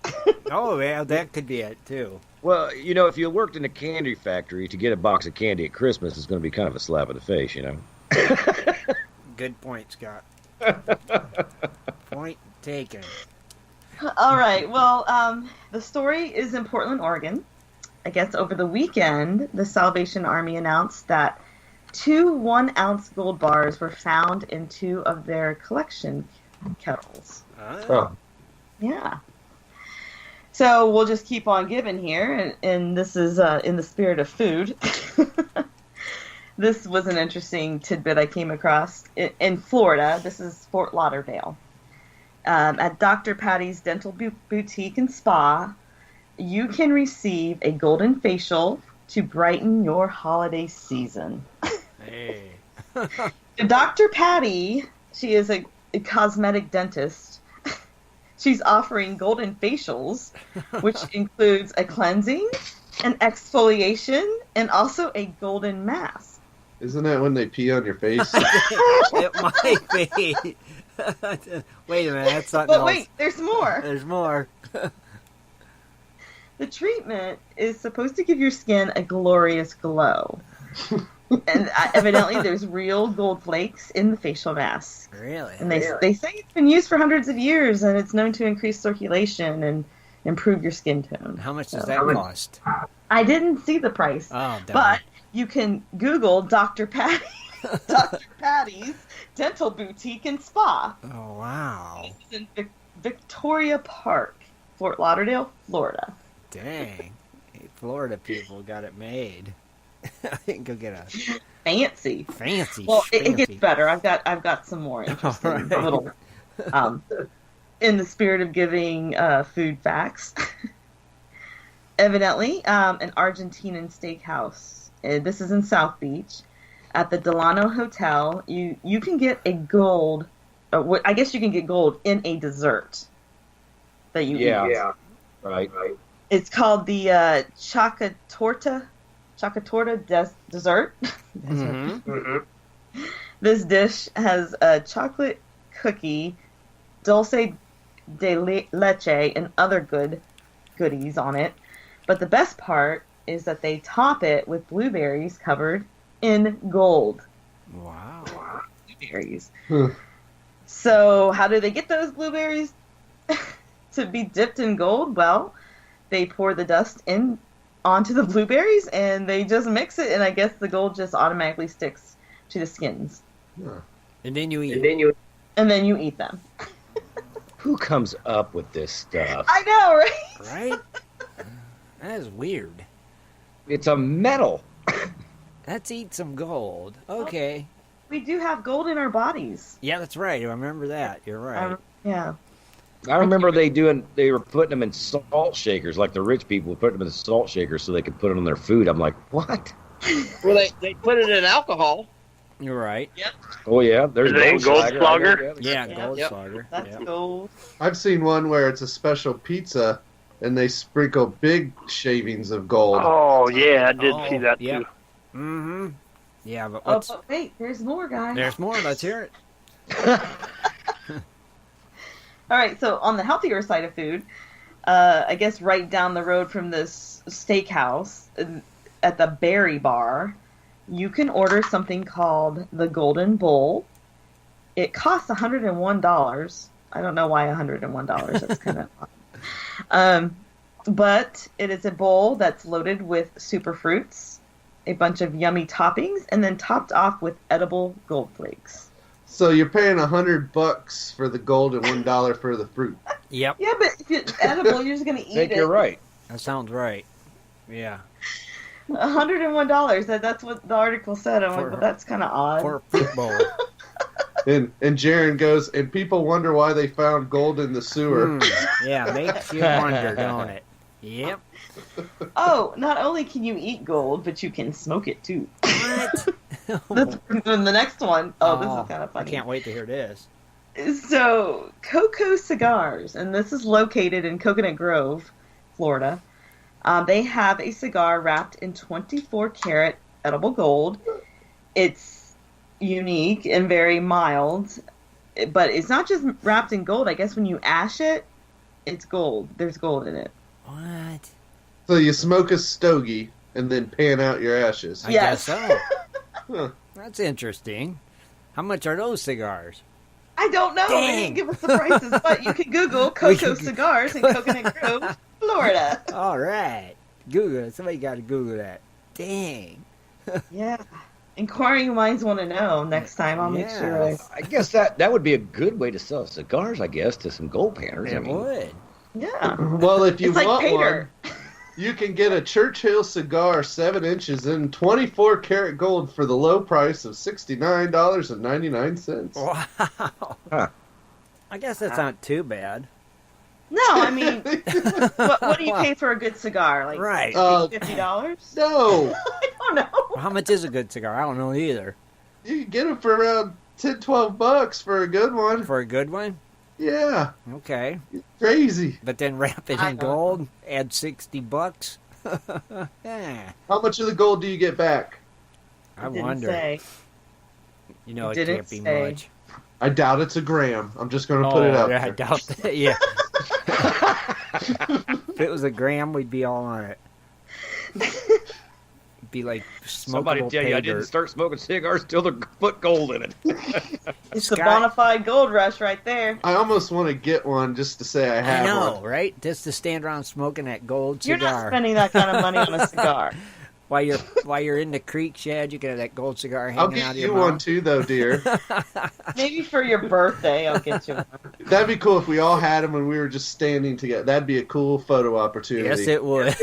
Oh, yeah, that could be it, too. Well, if you worked in a candy factory, to get a box of candy at Christmas is going to be kind of a slap in the face, Good point, Scott. Point taken. All right. Well, the story is in Portland, Oregon. I guess over the weekend, the Salvation Army announced that 2 1-ounce gold bars were found in 2 of their collection kettles. Oh. Yeah. So we'll just keep on giving here, and this is in the spirit of food. This was an interesting tidbit I came across. In Florida, this is Fort Lauderdale. At Dr. Patty's Dental Boutique and Spa, you can receive a golden facial to brighten your holiday season. Hey. Dr. Patty, she is a cosmetic dentist. She's offering golden facials, which includes a cleansing, an exfoliation, and also a golden mask. Isn't that when they pee on your face? It might be. Wait a minute, that's something else. But wait, there's more. There's more. The treatment is supposed to give your skin a glorious glow. And evidently there's real gold flakes in the facial mask. Really? And they say it's been used for hundreds of years, and it's known to increase circulation and improve your skin tone. How much does that cost? I didn't see the price. Oh, but you can Google Dr. Patty, Dr. Patty's Dental Boutique and Spa. Oh, wow. It's in Victoria Park, Fort Lauderdale, Florida. Dang. Hey, Florida people got it made. I can go get a fancy. Well, it gets better. I've got some more interesting little in the spirit of giving food facts. Evidently, an Argentinian steakhouse. This is in South Beach at the Delano Hotel. You can get a gold. I guess you can get gold in a dessert that you eat. Yeah. Right. It's called the Chocatorta dessert. Mm-hmm. This dish has a chocolate cookie, dulce de leche, and other goodies on it. But the best part is that they top it with blueberries covered in gold. Wow. Blueberries. So how do they get those blueberries to be dipped in gold? Well, they pour the dust in onto the blueberries, and they just mix it, and I guess the gold just automatically sticks to the skins. And then you eat And then you eat them. Who comes up with this stuff? I know, right? Right? That is weird. It's a metal. Let's eat some gold. Okay. We do have gold in our bodies. Yeah, that's right. I remember that. You're right. Yeah. I remember they were putting them in salt shakers, like the rich people were putting them in salt shakers so they could put it on their food. I'm like, what? Well, they put it in alcohol. You're right. Yep. Oh, yeah. There's Goldschlager? Yeah, Goldschlager. That's gold. I've seen one where it's a special pizza, and they sprinkle big shavings of gold. Oh, yeah, I did see that, yeah. too. Mm-hmm. Yeah, but but wait, there's more, guys. There's more. Let's hear it. All right, so on the healthier side of food, I guess right down the road from this steakhouse at the Berry Bar, you can order something called the Golden Bowl. It costs $101. I don't know why $101. That's kind of odd. But it is a bowl that's loaded with super fruits, a bunch of yummy toppings, and then topped off with edible gold flakes. So you're paying $100 for the gold and $1 for the fruit. Yep. Yeah, but if it's edible, you're just going to eat I think it. you're right. That sounds right. Yeah. $101. That's what the article said. I'm like, well, that's kind of odd. For a fruit bowl. And Jaron goes, and people wonder why they found gold in the sewer. Yeah, makes you wonder, don't it? Yep. Oh, not only can you eat gold, but you can smoke it too. What? Then the next one. Oh, this is kind of funny. I can't wait to hear this. So, Coco Cigars, and this is located in Coconut Grove, Florida. They have a cigar wrapped in 24-karat edible gold. It's unique and very mild, but it's not just wrapped in gold. I guess when you ash it, it's gold. There's gold in it. What? So you smoke a stogie and then pan out your ashes. I Yes. guess so. Huh. That's interesting. How much are those cigars? I don't know. They Dang. didn't give us the prices, but you can Google Coco Cigars in Coconut Grove, Florida. All right. Google it. Somebody got to Google that. Dang. Yeah. Inquiring minds want to know. Next time I'll make sure I guess that would be a good way to sell cigars, I guess, to some gold panners. It would. Yeah. Well, if you It's like want Peter. one, you can get a Churchill cigar 7 inches in 24 karat gold for the low price of $69.99. Wow. Huh. I guess that's not too bad. No, I mean, what do you pay for a good cigar? Like Right. $50? No, I don't know. Well, how much is a good cigar? I don't know either. you can get them for around $10-12 for a good one. For a good one? Yeah, Okay. crazy. But then wrap it in gold, add $60. Yeah. How much of the gold do you get back? I Didn't wonder. say. You know, it Didn't can't be say. much. I doubt it's a gram. I'm just going to put it out yeah, I there. doubt that. Yeah. If it was a gram, we'd be all on it. It'd be like Somebody smokable tell you I pay didn't dirt. start smoking cigars till they put gold in it. It's the Scott- bona fide gold rush right there. I almost want to get one just to say I I have know, one. right? Just to stand around smoking that gold You're cigar. not spending that kind of money on a cigar. While you're in the creek, Shad, you get that gold cigar hanging I'll out get of you your one mouth. too, though, dear. Maybe for your birthday, I'll get you one. That'd be cool if we all had them when we were just standing together. That'd be a cool photo opportunity. Yes, it would.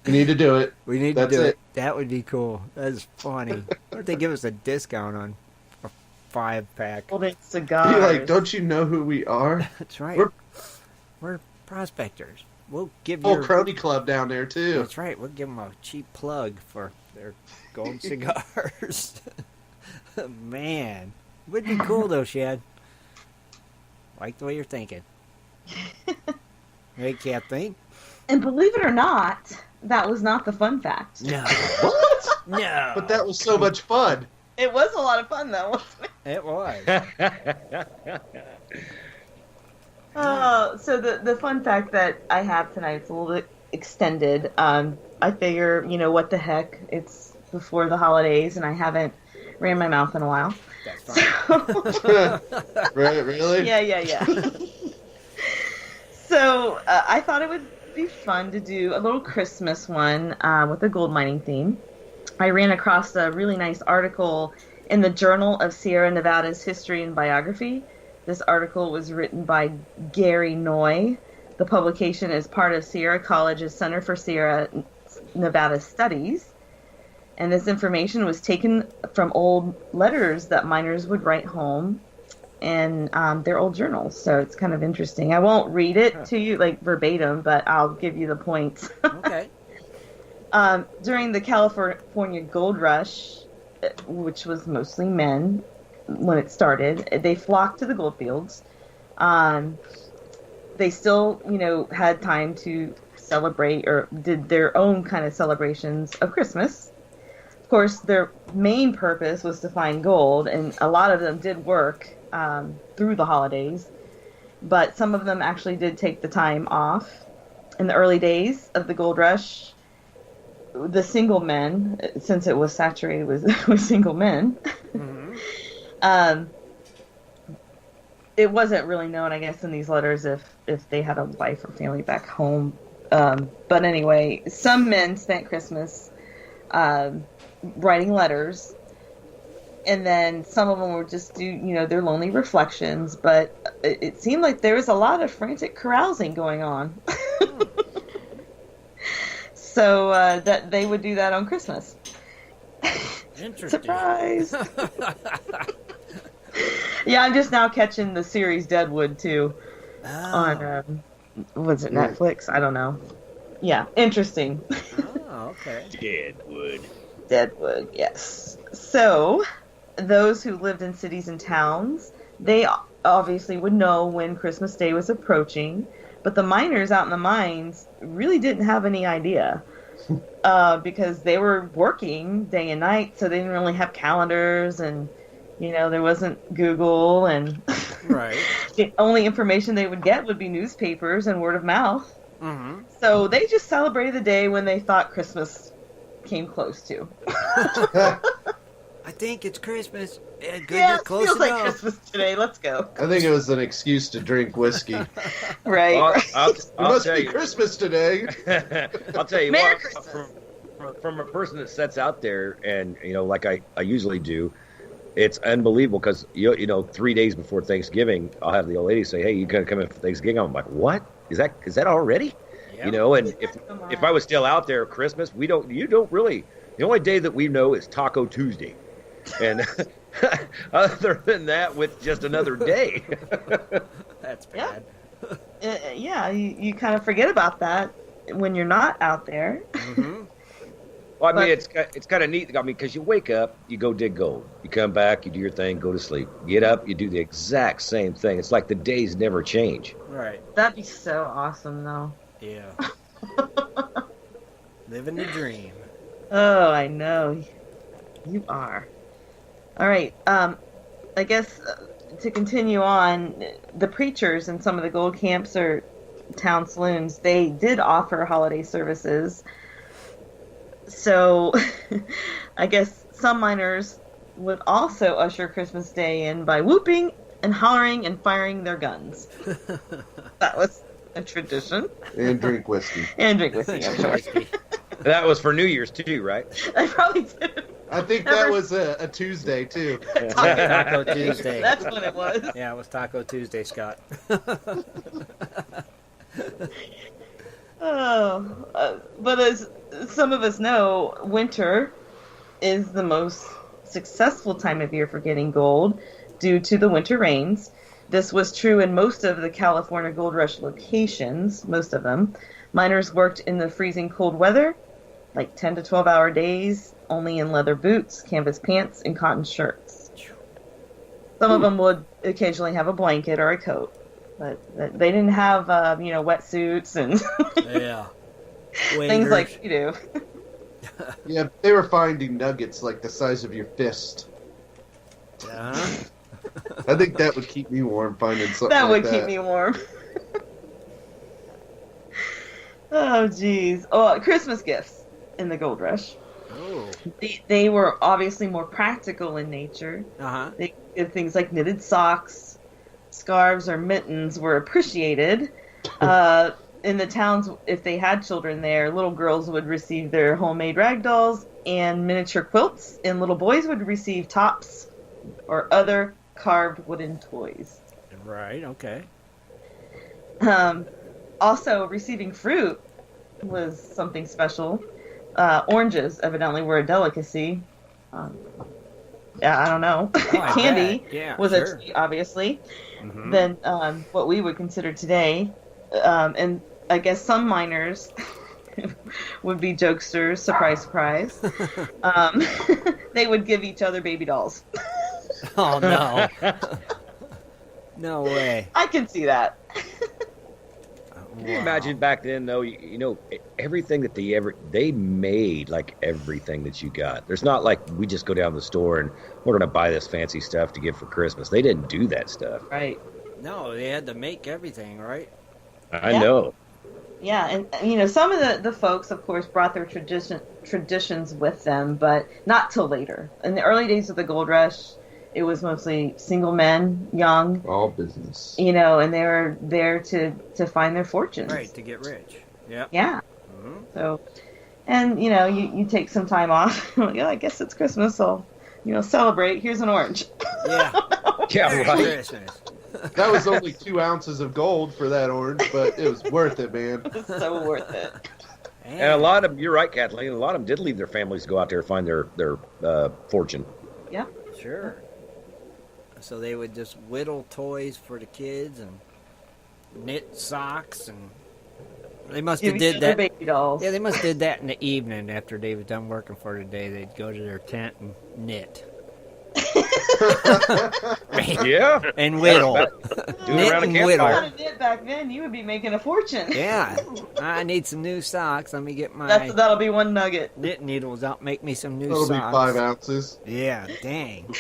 We need to do it. We need That's to do it. it. That would be cool. That is funny. What if they give us a discount on a 5-pack? Golden Be cigars. like, don't you know who we are? That's right. We're- We're prospectors. We'll give Whole you. crony club down there too. That's right. We'll give them a cheap plug for their gold cigars. Man, would be cool though, Shad. Like the way you're thinking. Hey, Kathleen. And believe it or not, that was not the fun fact. No. What? No. But that was so much fun. It was a lot of fun, though, wasn't it? It was. So the fun fact that I have tonight is a little bit extended. I figure, what the heck? It's before the holidays, and I haven't ran my mouth in a while. That's fine. Right? Really? Yeah. So I thought it would be fun to do a little Christmas one with a gold mining theme. I ran across a really nice article in the Journal of Sierra Nevada's History and Biography. This article was written by Gary Noy. The publication is part of Sierra College's Center for Sierra Nevada Studies. And this information was taken from old letters that miners would write home and their old journals. So it's kind of interesting. I won't read it to you like verbatim, but I'll give you the points. Okay. During the California Gold Rush, which was mostly men when it started, they flocked to the gold fields. They still, had time to celebrate or did their own kind of celebrations of Christmas. Of course, their main purpose was to find gold, and a lot of them did work through the holidays, but some of them actually did take the time off. In the early days of the gold rush, the single men, since it was saturated with single men, it wasn't really known, I guess, in these letters if they had a wife or family back home. But anyway, some men spent Christmas writing letters, and then some of them would just do, their lonely reflections. But it seemed like there was a lot of frantic carousing going on. So that they would do that on Christmas. Interesting. Surprise! Yeah, I'm just now catching the series Deadwood too on was it Netflix? I don't know. Yeah, interesting. Oh, okay. Deadwood, yes. So, those who lived in cities and towns, they obviously would know when Christmas Day was approaching, but the miners out in the mines really didn't have any idea because they were working day and night, so they didn't really have calendars, and there wasn't Google, and Right. the only information they would get would be newspapers and word of mouth. Mm-hmm. So they just celebrated the day when they thought Christmas came close to. I think it's Christmas. Yeah, good, Yeah, you're it close feels like enough. Christmas today. Let's go. I think it was an excuse to drink whiskey. Right. It I'll must tell be you. Christmas today. I'll tell you Merry what. Christmas. From a person that sets out there, and like I usually do, it's unbelievable because 3 days before Thanksgiving, I'll have the old lady say, "Hey, you gotta come in for Thanksgiving." I'm like, "What?" is that already? Yep. You know, and if I was still out there at Christmas, you don't really. The only day that we know is Taco Tuesday, and other than that, with just another day. That's bad. Yeah, you kind of forget about that when you're not out there. Mm-hmm. Well, I mean, it's kind of neat. I mean, because you wake up, you go dig gold. You come back, you do your thing, go to sleep. Get up, you do the exact same thing. It's like the days never change. Right. That'd be so awesome, though. Yeah. Living the dream. Oh, I know. You are. All right. I guess to continue on, the preachers in some of the gold camps or town saloons, they did offer holiday services. So I guess some miners would also usher Christmas Day in by whooping and hollering and firing their guns. That was a tradition. And drink whiskey. And drink whiskey, I'm sure. That was for New Year's too, right? I probably did. I think that was a Tuesday, too. Taco Tuesday. That's what it was. Yeah, it was Taco Tuesday, Scott. But as some of us know, winter is the most successful time of year for getting gold due to the winter rains. This was true in most of the California Gold Rush locations, most of them. Miners worked in the freezing cold weather, like 10 to 12-hour days, only in leather boots, canvas pants, and cotton shirts. Some of them would occasionally have a blanket or a coat, but they didn't have, wetsuits and things like you do. Yeah, they were finding nuggets like the size of your fist. Uh-huh. I think that would keep me warm, finding something That like would keep me warm. Oh, geez. Oh, Christmas gifts in the Gold Rush. Oh. They were obviously more practical in nature. Uh-huh. They did things like knitted socks, scarves, or mittens were appreciated. In the towns, if they had children there, little girls would receive their homemade rag dolls and miniature quilts, and little boys would receive tops or other carved wooden toys. Right, okay. Also, receiving fruit was something special. Oranges evidently were a delicacy. I don't know. I Candy bet. Yeah, was sure. a treat, obviously. Mm-hmm. Than what we would consider today. And I guess some miners would be jokesters. Surprise, surprise. They would give each other baby dolls. Oh, no. No way. I can see that. Can you imagine back then, though? You know, everything that they made, like everything that you got. There's not like we just go down to the store and we're gonna buy this fancy stuff to give for Christmas. They didn't do that stuff. Right. No, they had to make everything, right? I know. Yeah, and some of the folks, of course, brought their traditions with them, but not till later. In the early days of the Gold Rush, it was mostly single men, young. All business. And they were there to find their fortunes. Right, to get rich. Yep. Yeah. Mm-hmm. So, and you take some time off. I guess it's Christmas, so celebrate. Here's an orange. Yeah. Yeah, right. Christmas. That was only 2 ounces of gold for that orange, but it was worth it, man. It's so worth it. And a lot of them, you're right, Kathleen, a lot of them did leave their families to go out there and find their fortune. Yeah. Sure. So they would just whittle toys for the kids and knit socks, and they must have did that. Baby dolls. Yeah, they must have did that in the evening after they was done working for the day. They'd go to their tent and knit. Yeah. And whittle. Do Knit it around a and If you whittle. campfire. had a knit back then, you would be making a fortune. Yeah. I need some new socks. Let me get my That'll be one nugget. knit needles out. Make me some new That'll socks. be 5 ounces. Yeah, dang.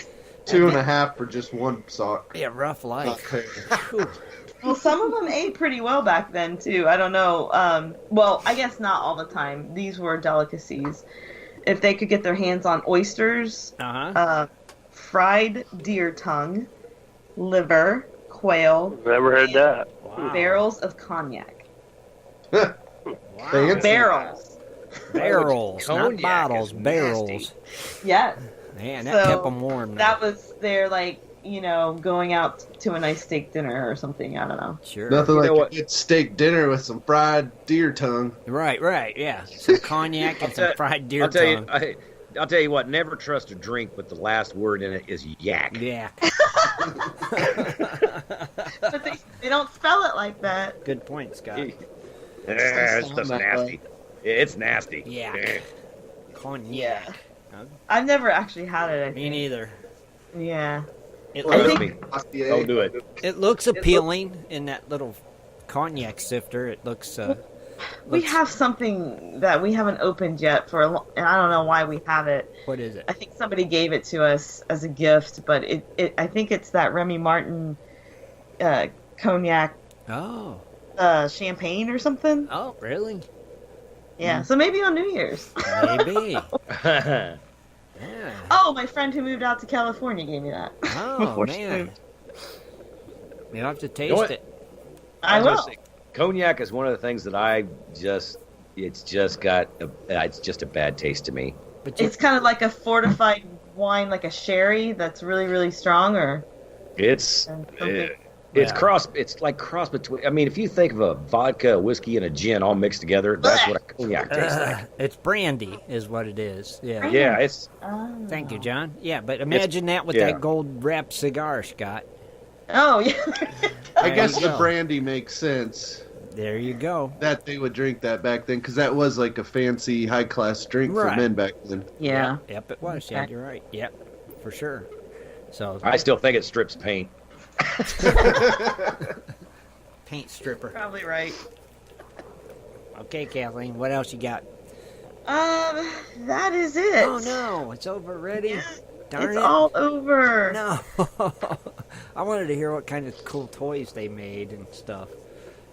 2.5 for just one sock. Yeah, rough Not life. fair. Whew. Well, some of them ate pretty well back then, too. I don't know. Well, I guess not all the time. These were delicacies. If they could get their hands on oysters, Uh-huh. fried deer tongue, liver, quail, Never heard that. Wow. barrels of cognac. Wow. Fancy. Barrels. Barrels, not Cognac bottles, is barrels. nasty. Yes. Man, that So, kept them warm. That was their, going out to a nice steak dinner or something. I don't know. Sure. Nothing You know like what? a good steak dinner with some fried deer tongue. Right, yeah. Some cognac and some fried deer I'll tell you, tongue. I'll tell you what. Never trust a drink with the last word in it is yak. Yeah. But they don't spell it like that. Good point, Scott. It's just nasty. It's nasty. Yeah. Cognac. I've never actually had it. I Me think. neither. Yeah. It I Trust think- me. Don't do it. It looks appealing in that little cognac sifter. It looks. We have something that we haven't opened yet and I don't know why we have it. What is it? I think somebody gave it to us as a gift, but I think it's that Remy Martin cognac Oh. champagne or something. Oh, really? Yeah, so maybe on New Year's. Maybe. Yeah. Oh, my friend who moved out to California gave me that. Oh, before she man. moved. You'll have to taste what? it. I was will. gonna say, cognac is one of the things that it's just a bad taste to me. But you, It's kind of like a fortified wine, like a sherry that's really, really strong, or It's something. it's Yeah. It's like cross between. I mean, if you think of a vodka, a whiskey, and a gin all mixed together, that's what a cognac tastes like. it's brandy, is what it is. Yeah. Yeah, it's Thank you, John. Yeah, but imagine that with yeah. that gold wrapped cigar, Scott. Oh, yeah. I There guess you the go. brandy makes sense There you go. that they would drink that back then, because that was like a fancy, high-class drink for Right. men back then. Yeah. Yep, it was. Yeah, you're right. Yep, for sure. So, I still think it strips paint. paint stripper. Probably right. Okay, Kathleen, what else you got? That is it. Oh, no, it's over already? Darn It's it. all over. No. I wanted to hear what kind of cool toys they made and stuff.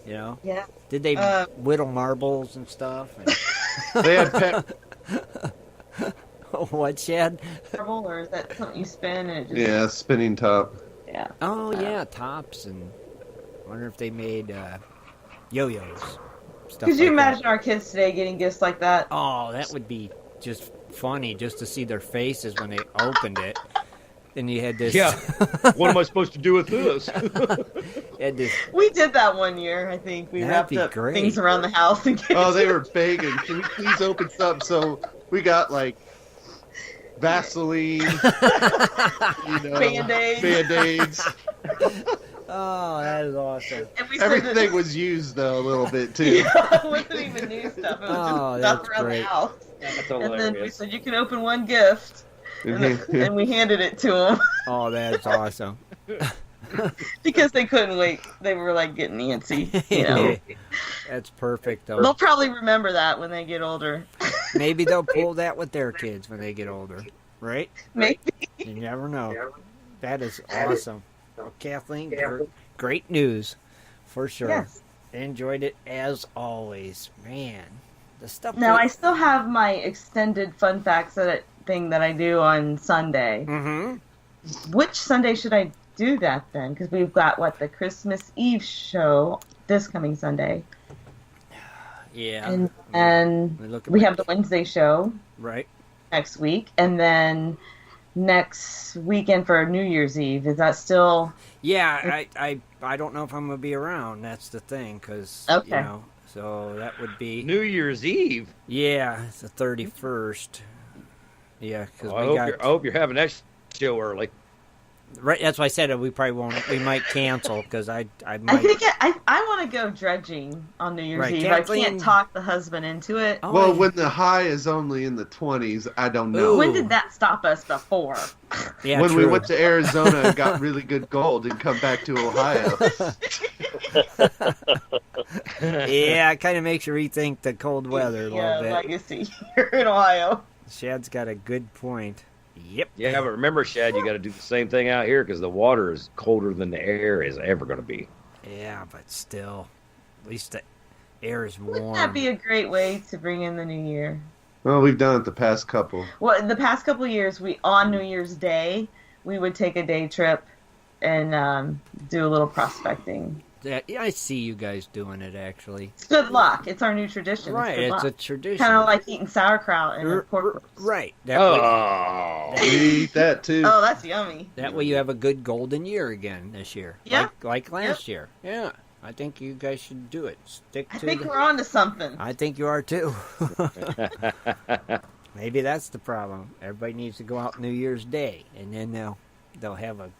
You know? Yeah. Did they Uh, whittle marbles and stuff? And, They had pet. what, Shad? Marble, or is that something you spin and it just... Yeah, spinning top. Yeah. Oh, yeah, tops. And I wonder if they made yo-yos. Stuff Could you like imagine that. our kids today getting gifts like that? Oh, that would be just funny just to see their faces when they opened it. Then you had this... Yeah. What am I supposed to do with this? had this We did that one year, I think. We That'd wrapped be up great. things around the house and gave Oh, it they to were begging. Can we please open something? So we got like Vaseline, Band-Aids. Band-Aids. Oh, that is awesome. And we said Everything that- was used though a little bit too. Yeah, it wasn't even new stuff. It was Oh, just that's stuff around great. the house. That's And then we hilarious. said, you can open one gift. And we handed it to them Oh, that's awesome. because they couldn't wait. They were like getting antsy. You know, That's perfect, though. they'll probably remember that when they get older. Maybe they'll pull that with their kids when they get older, right? Maybe. You never know. That is awesome. Well, Kathleen, great news, for sure. Yes. Enjoyed it as always. Man, the stuff. Now I still have my extended fun facts thing that I do on Sunday. Mm-hmm. Which Sunday should I do that then? Because we've got the Christmas Eve show this coming Sunday, Yeah. and We look at we my- have the Wednesday show Right. next week, and then next weekend for New Year's Eve. Is that still? Yeah, I don't know if I'm gonna be around. That's the thing, because Okay. you know. So that would be New Year's Eve. yeah, it's the 31st. Yeah, because Oh, we I got hope you're having that show early. right. That's why I said we probably won't. We might cancel because I I might. think I want to go dredging on New Year's Right, Eve. Kathleen- I can't talk the husband into it. Oh, Well, when the high is only in the 20s, I don't know. Ooh. When did that stop us before? yeah, When we true. went to Arizona and got really good gold and come back to Ohio. Yeah, it kind of makes you rethink the cold weather a little Yeah, bit. legacy here in Ohio. Shad's got a good point. Yep. Yeah, but remember, Shad, you got to do the same thing out here because the water is colder than the air is ever going to be. Yeah, but still, at least the air is warm. Wouldn't that be a great way to bring in the new year? Well, we've done it the past couple. Well, in the past couple of years, on New Year's Day, we would take a day trip and do a little prospecting. I see you guys doing it, actually. It's good luck. It's our new tradition. Right, it's a tradition. Kind of like eating sauerkraut and pork roast. Right. Oh, You eat that too. Oh, that's yummy. That way you have a good golden year again this year. Yeah. Like last year. Yeah. I think you guys should do it. Stick to I think we're on to something. I think you are too. Maybe that's the problem. Everybody needs to go out New Year's Day, and then they'll have a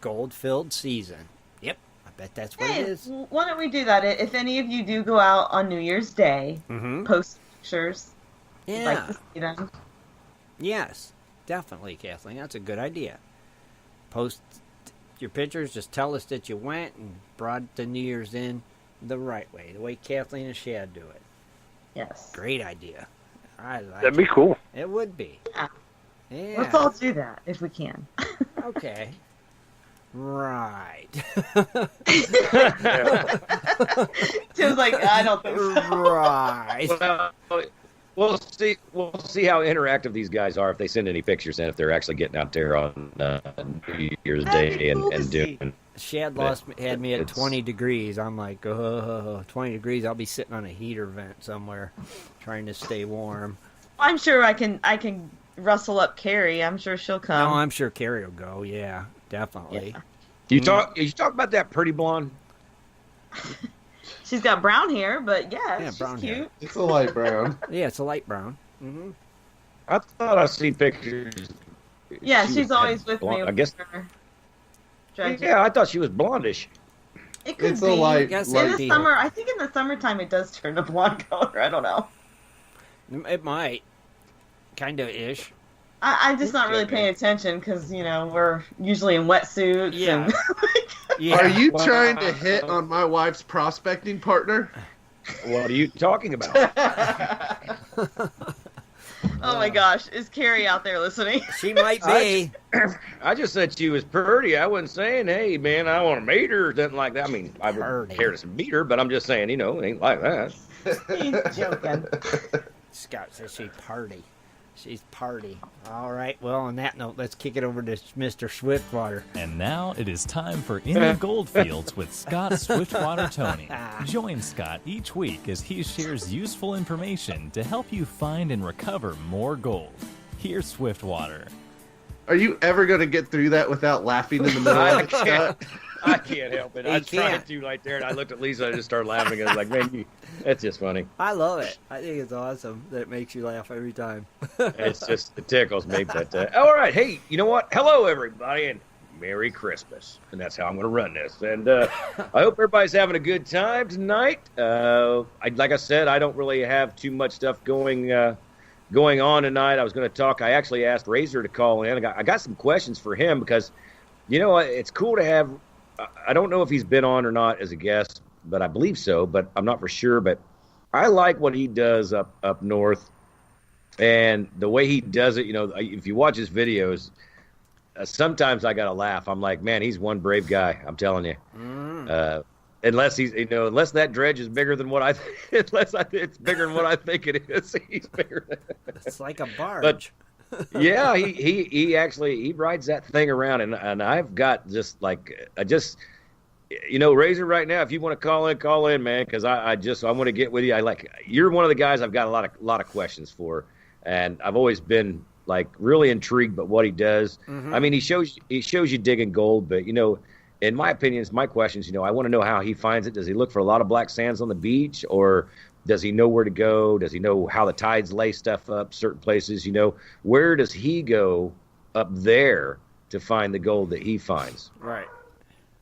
gold-filled season. Yep, I bet that's what it is. Why don't we do that? If any of you do go out on New Year's Day, post pictures. Yeah. I'd like to see them. Yes, definitely, Kathleen. That's a good idea. Post your pictures. Just tell us that you went and brought the New Year's in the right way, the way Kathleen and Shad do it. Yes. Great idea. I like That'd be cool. It would be. Yeah. Yeah. Let's all do that if we can. Okay. Right. Tim's like, I don't think so. Right. Well, we'll see how interactive these guys are if they send any pictures in, if they're actually getting out there on New Year's Day and doing. Shad had me at 20 degrees. I'm like, 20 degrees. I'll be sitting on a heater vent somewhere, trying to stay warm. I'm sure I can rustle up Carrie. I'm sure she'll come. No, I'm sure Carrie will go. Yeah, definitely. Yeah. You talk about that pretty blonde. She's got brown hair, but Yeah, she's brown cute. hair. It's a light brown. Yeah, it's a light brown. Mm-hmm. I thought I seen pictures. Yeah, She she's was always with blonde. me. I guess. Judging. Yeah, I thought she was blondish. It could It's be. a light. Guess In it'd the be- summer, I think in the summertime it does turn a blonde color. I don't know. It might. Kind of ish. I'm just not really paying attention because, we're usually in wetsuits. Yeah. And Yeah. Are you trying to hit on my wife's prospecting partner? What are you talking about? oh my gosh, is Carrie out there listening? She might be. I just said she was pretty. I wasn't saying, hey, man, I want to meet her or something like that. I mean, I would Pretty. care to meet her, but I'm just saying, it ain't like that. He's joking. Scott says she's party. She's party. All right. Well, on that note, let's kick it over to Mr. Swiftwater. And now it is time for In the Goldfields with Scott Swiftwater Toney. Join Scott each week as he shares useful information to help you find and recover more gold. Here's Swiftwater. Are you ever going to get through that without laughing in the middle of it, Scott? I can't help it. He I tried can't. to right there, and I looked at Lisa and I just started laughing. I was like, man, that's just funny. I love it. I think it's awesome that it makes you laugh every time. It tickles me. But all right, hey, you know what? Hello, everybody, and Merry Christmas. And that's how I'm going to run this. And I hope everybody's having a good time tonight. Like I said, I don't really have too much stuff going on tonight. I was going to talk. I actually asked Razor to call in. I got some questions for him because, it's cool to have. I don't know if he's been on or not as a guest, but I believe so, but I'm not for sure. But I like what he does up north, and the way he does it. If you watch his videos, sometimes I gotta laugh. I'm like, man, he's one brave guy. I'm telling you. Unless he's, unless that dredge is bigger than what it's bigger than what I think it is. He's bigger. It's like a barge. But, yeah, he actually rides that thing around, and I've got just like Razor right now. If you want to call in, man, because I want to get with you. You're one of the guys I've got a lot of questions for, and I've always been like really intrigued by what he does. Mm-hmm. I mean, he shows you digging gold, but in my opinion, my questions. I want to know how he finds it. Does he look for a lot of black sands on the beach, or does he know where to go? Does he know how the tides lay stuff up certain places? Where does he go up there to find the gold that he finds? Right.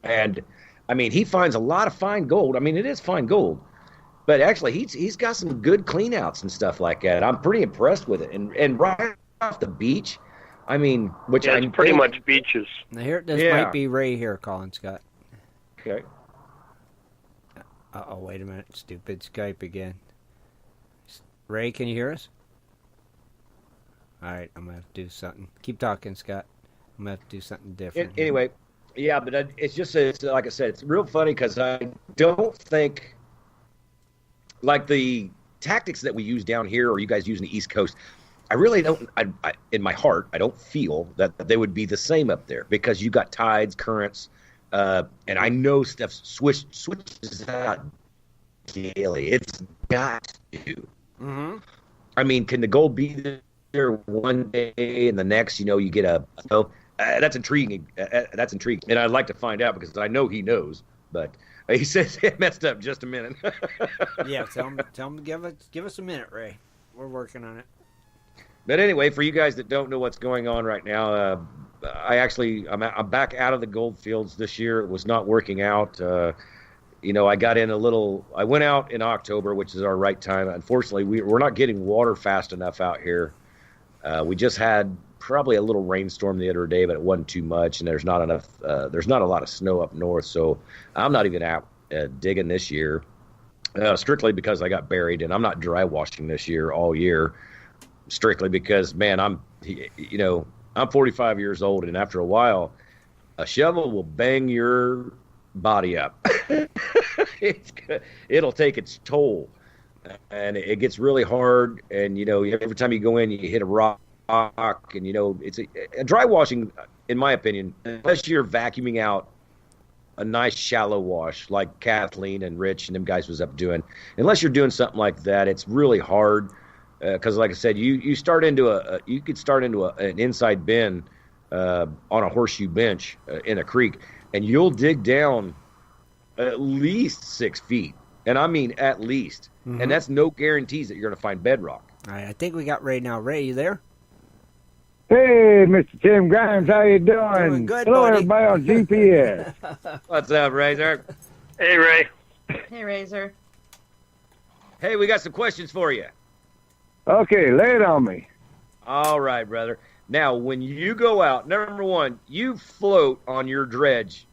And, I mean, he finds a lot of fine gold. I mean, it is fine gold. But actually, he's got some good cleanouts and stuff like that. I'm pretty impressed with it. And right off the beach, I mean, which it's pretty much beaches. Now this might be Ray here calling, Scott. Okay. Uh-oh, wait a minute. Stupid Skype again. Ray, can you hear us? All right, I'm going to have to do something. Keep talking, Scott. I'm going to have to do something different. Anyway, yeah, but it's like I said, it's real funny because I don't think, like the tactics that we use down here or you guys use in the East Coast, I really don't, in my heart, I don't feel that they would be the same up there because you got tides, currents, And I know stuff switches out daily. It's got to. Mm-hmm. I mean, can the gold be there one day and the next, you get that's intriguing. That's intriguing. And I'd like to find out because I know he knows. But he says it messed up. Just a minute. Yeah, tell him give us a minute, Ray. We're working on it. But anyway, for you guys that don't know what's going on right now, I'm back out of the gold fields this year. It was not working out. I got in I went out in October, which is our right time. Unfortunately, we're not getting water fast enough out here. We just had probably a little rainstorm the other day, but it wasn't too much, and there's not a lot of snow up north, so I'm not even out digging this year, strictly because I got buried, and I'm not dry washing this year all year, strictly because, man, I'm 45 years old, and after a while, a shovel will bang your body up. It'll take its toll, and it gets really hard, and every time you go in, you hit a rock, and it's a dry washing, in my opinion, unless you're vacuuming out a nice shallow wash like Kathleen and Rich and them guys was up doing. Unless you're doing something like that, it's really hard because, like I said, you could start into an inside bin on a horseshoe bench in a creek, and you'll dig down at least 6 feet, and I mean at least, and that's no guarantees that you're going to find bedrock. All right, I think we got Ray now. Ray, you there? Hey, Mr. Tim Grimes, how you doing? Doing good, Hello, buddy. everybody on GPS. What's up, Razor? Hey, Ray. Hey, Razor. Hey, we got some questions for you. Okay, lay it on me. All right, brother. Now, when you go out, number one, you float on your dredge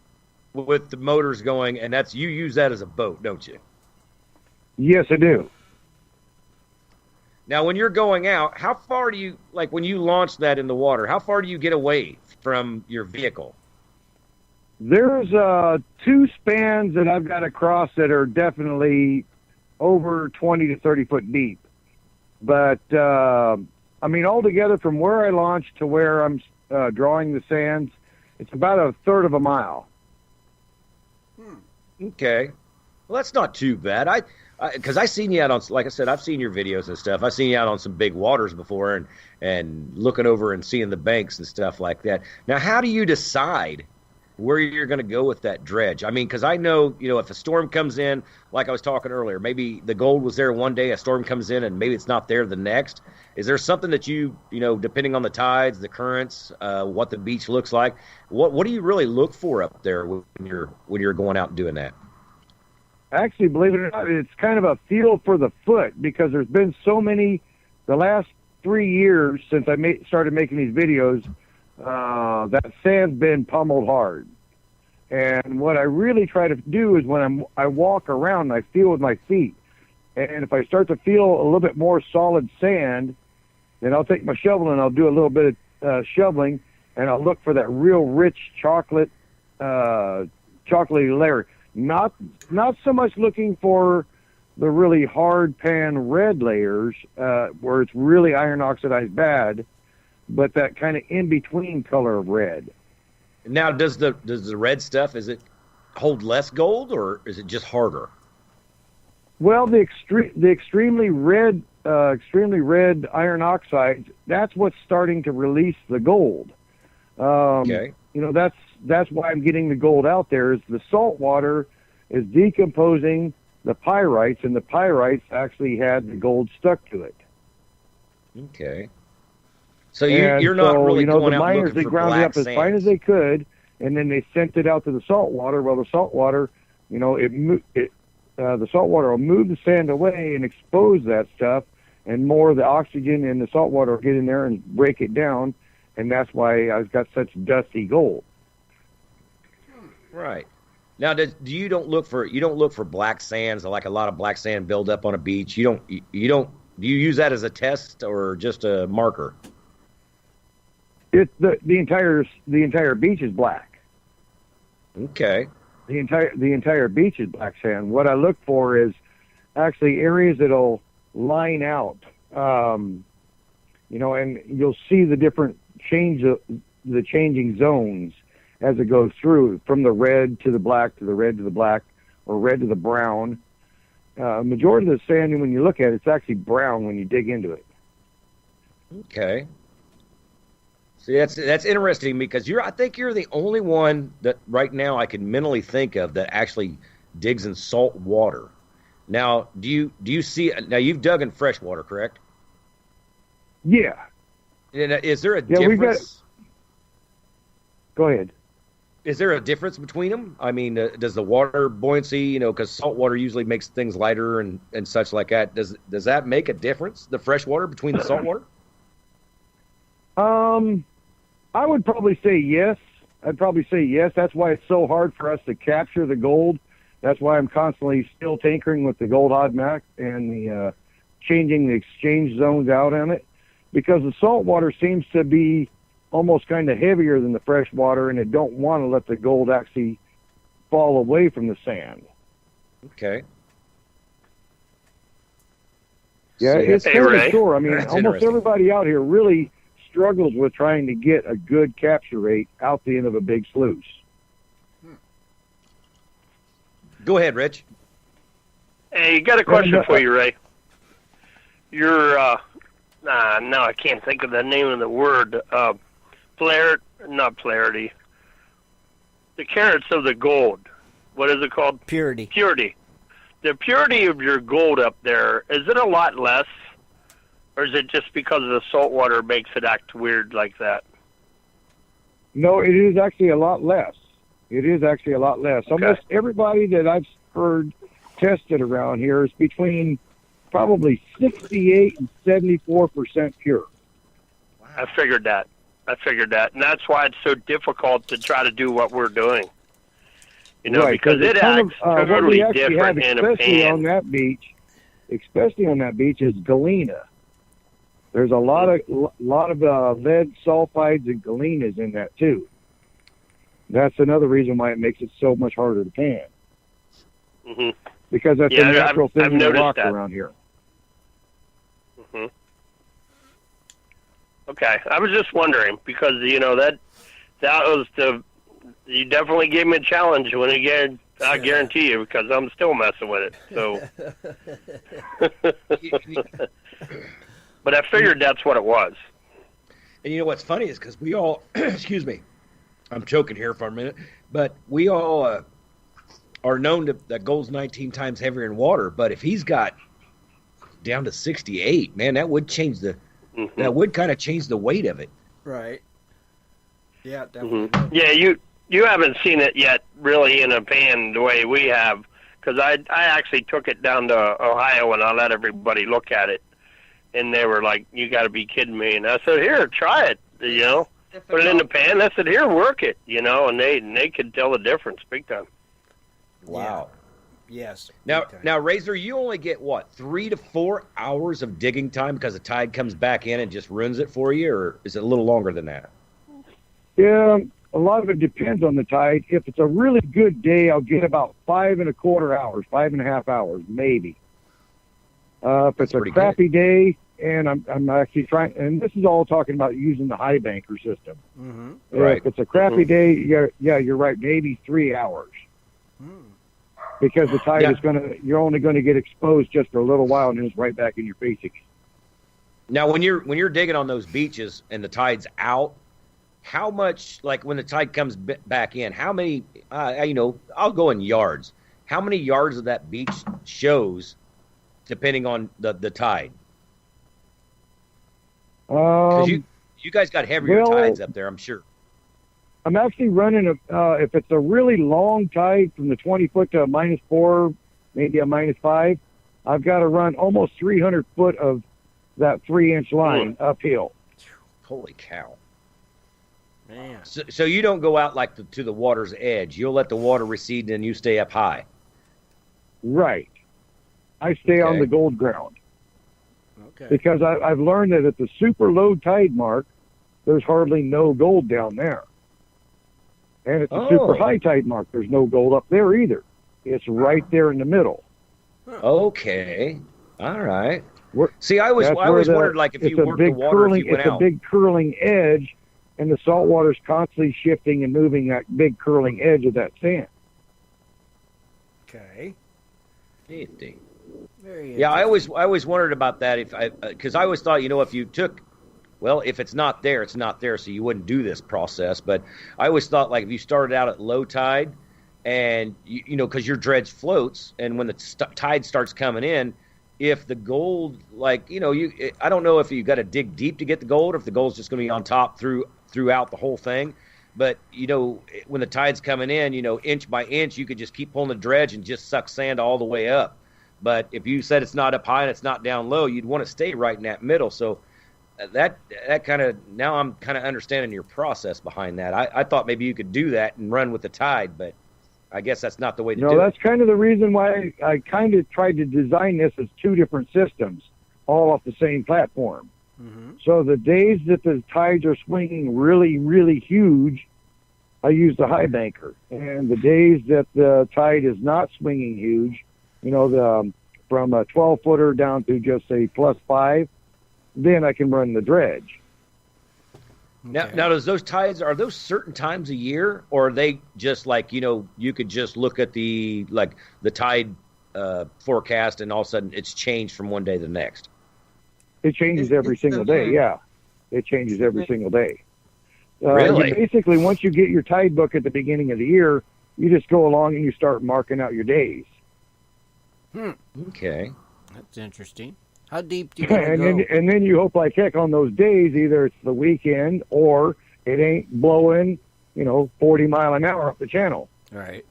with the motors going, and you use that as a boat, don't you? Yes, I do. Now, when you're going out, how far do you, like when you launch that in the water, how far do you get away from your vehicle? There's 2 spans that I've got across that are definitely over 20 to 30 foot deep. But, altogether from where I launch to where I'm drawing the sands, it's about a third of a mile. Okay. Well, that's not too bad. Because I seen you out on, like I said, I've seen your videos and stuff. I've seen you out on some big waters before and looking over and seeing the banks and stuff like that. Now, how do you decide where you're going to go with that dredge? I mean, because I know, if a storm comes in, like I was talking earlier, maybe the gold was there one day, a storm comes in, and maybe it's not there the next. Is there something that depending on the tides, the currents, what the beach looks like, what do you really look for up there when you're going out and doing that? Actually, believe it or not, it's kind of a feel for the foot because there's been so many, the last 3 years since I started making these videos, that sand's been pummeled hard. And what I really try to do is when I walk around, I feel with my feet. And if I start to feel a little bit more solid sand, then I'll take my shovel and I'll do a little bit of shoveling, and I'll look for that real rich chocolatey layer. Not so much looking for the really hard pan red layers where it's really iron oxidized bad, but that kind of in between color of red. Now, does the red stuff, is it hold less gold or is it just harder? Well, the extremely red iron oxides, that's what's starting to release the gold. Okay. That's why I'm getting the gold out there. Is the salt water is decomposing the pyrites, and the pyrites actually had the gold stuck to it. Okay. So you're not really going out miners, looking they for ground black it up as fine as they could, and then they sent it out to the salt water. Well, the salt water, the salt water will move the sand away and expose that stuff, and more of the oxygen in the salt water will get in there and break it down, and that's why I've got such dusty gold. Right. Now, do you look for black sands, like a lot of black sand build up on a beach? Do you use that as a test or just a marker? It's the entire beach is black. Okay. The entire beach is black sand. What I look for is actually areas that'll line out, and you'll see the different changing zones. as it goes through, from the red to the black to the red to the black, or red to the brown. Majority of the sand, when you look at it, it's actually brown when you dig into it. Okay. See, that's interesting because I think you're the only one that right now I can mentally think of that actually digs in salt water. Now, do you see? Now you've dug in fresh water, correct? Yeah. And is there a difference? Go ahead. Is there a difference between them? I mean, does the water buoyancy, because salt water usually makes things lighter and such like that. Does that make a difference, the fresh water between the salt water? I would probably say yes. I'd probably say yes. That's why it's so hard for us to capture the gold. That's why I'm constantly still tinkering with the gold automatic and the changing the exchange zones out on it, because the salt water seems to be almost kind of heavier than the fresh water, and it don't want to let the gold actually fall away from the sand. Okay. Yeah, So it's Hey, kind of Ray. a sure. I mean, That's almost interesting. everybody out here really struggles with trying to get a good capture rate out the end of a big sluice. Go ahead, Rich. Hey, got a question for you, Ray. You're, no, I can't think of the name of the word. Not polarity. The carats of the gold. What is it called? Purity. Purity. The purity of your gold up there, is it a lot less? Or is it just because of the salt water makes it act weird like that? No, it is actually a lot less. It is actually a lot less. Okay. Almost everybody that I've heard tested around here is between probably 68 and 74% pure. I figured that. And that's why it's so difficult to try to do what we're doing. Right, because it it's kind acts of, what totally we actually have, different in a especially on pan. that beach, is galena. There's a lot of lead sulfides and galenas in that too. That's another reason why it makes it so much harder to pan. Hmm. Because that's Yeah, a natural I've thing in the noticed rock that. around here. Hmm. Okay, I was just wondering because that was you definitely gave me a challenge when I guarantee you, because I'm still messing with it. So, but I figured that's what it was. And you know what's funny is because we all, excuse me, I'm choking here for a minute, but we all are known that gold's 19 times heavier in water. But if he's got down to 68, man, that would change that would kind of change the weight of it. Right. Yeah, definitely. Mm-hmm. Yeah, you haven't seen it yet, really, in a pan the way we have, because I actually took it down to Ohio and I let everybody look at it, and they were like, "You got to be kidding me!" And I said, "Here, try it, put it in the pan." I said, "Here, work it, and they could tell the difference big time." Wow. Yes. Now, Razor, you only get what, 3 to 4 hours of digging time because the tide comes back in and just ruins it for you, or is it a little longer than that? Yeah, a lot of it depends on the tide. If it's a really good day, I'll get about 5.25 hours, 5.5 hours, maybe. If it's a crappy day, and I'm actually trying, and this is all talking about using the high banker system. Mm-hmm. Right. If it's a crappy day, you're right, maybe 3 hours. Because the tide is you're only going to get exposed just for a little while, and then it's right back in your face again. Now, when you're digging on those beaches and the tide's out, how much, like when the tide comes back in, how many, I'll go in yards. How many yards of that beach shows, depending on the tide? Because you guys got heavier tides up there, I'm sure. I'm actually running if it's a really long tide from the 20 foot to a -4, maybe a -5, I've got to run almost 300 foot of that 3-inch line uphill. Holy cow. Man. So you don't go out like to the water's edge. You'll let the water recede and you stay up high. Right. I stay on the gold ground. Okay. Because I've learned that at the super low tide mark, there's hardly no gold down there. And at the super high tide mark, there's no gold up there either. It's right there in the middle. Okay. All right. See, I always wondered, like, if you worked the water, if you went out. It's a big curling edge, and the salt water's constantly shifting and moving that big curling edge of that sand. Okay. Interesting. Very Yeah, I interesting. always wondered about that because I always thought, if you took, well, if it's not there, it's not there, so you wouldn't do this process. But I always thought, like, if you started out at low tide, and because your dredge floats, and when the tide starts coming in, if the gold, like, I don't know if you got to dig deep to get the gold, or if the gold's just going to be on top throughout the whole thing. But when the tide's coming in, inch by inch, you could just keep pulling the dredge and just suck sand all the way up. But if you said it's not up high and it's not down low, you'd want to stay right in that middle. So that kind of, now I'm kind of understanding your process behind that. I thought maybe you could do that and run with the tide, but I guess that's not the way to do it. No, that's kind of the reason why I kind of tried to design this as two different systems, all off the same platform. Mm-hmm. So the days that the tides are swinging really, really huge, I use the high banker. And the days that the tide is not swinging huge, from a 12-footer down to just a +5, then I can run the dredge. Now, does those tides, are those certain times a year, or are they just like, you could just look at the tide forecast and all of a sudden it's changed from one day to the next? It changes every single day, yeah. It changes every single day. Really? Basically, once you get your tide book at the beginning of the year, you just go along and you start marking out your days. Okay. That's interesting. How deep do you gotta go? And then you hope like heck on those days, either it's the weekend or it ain't blowing, 40 mile an hour up the channel. Right.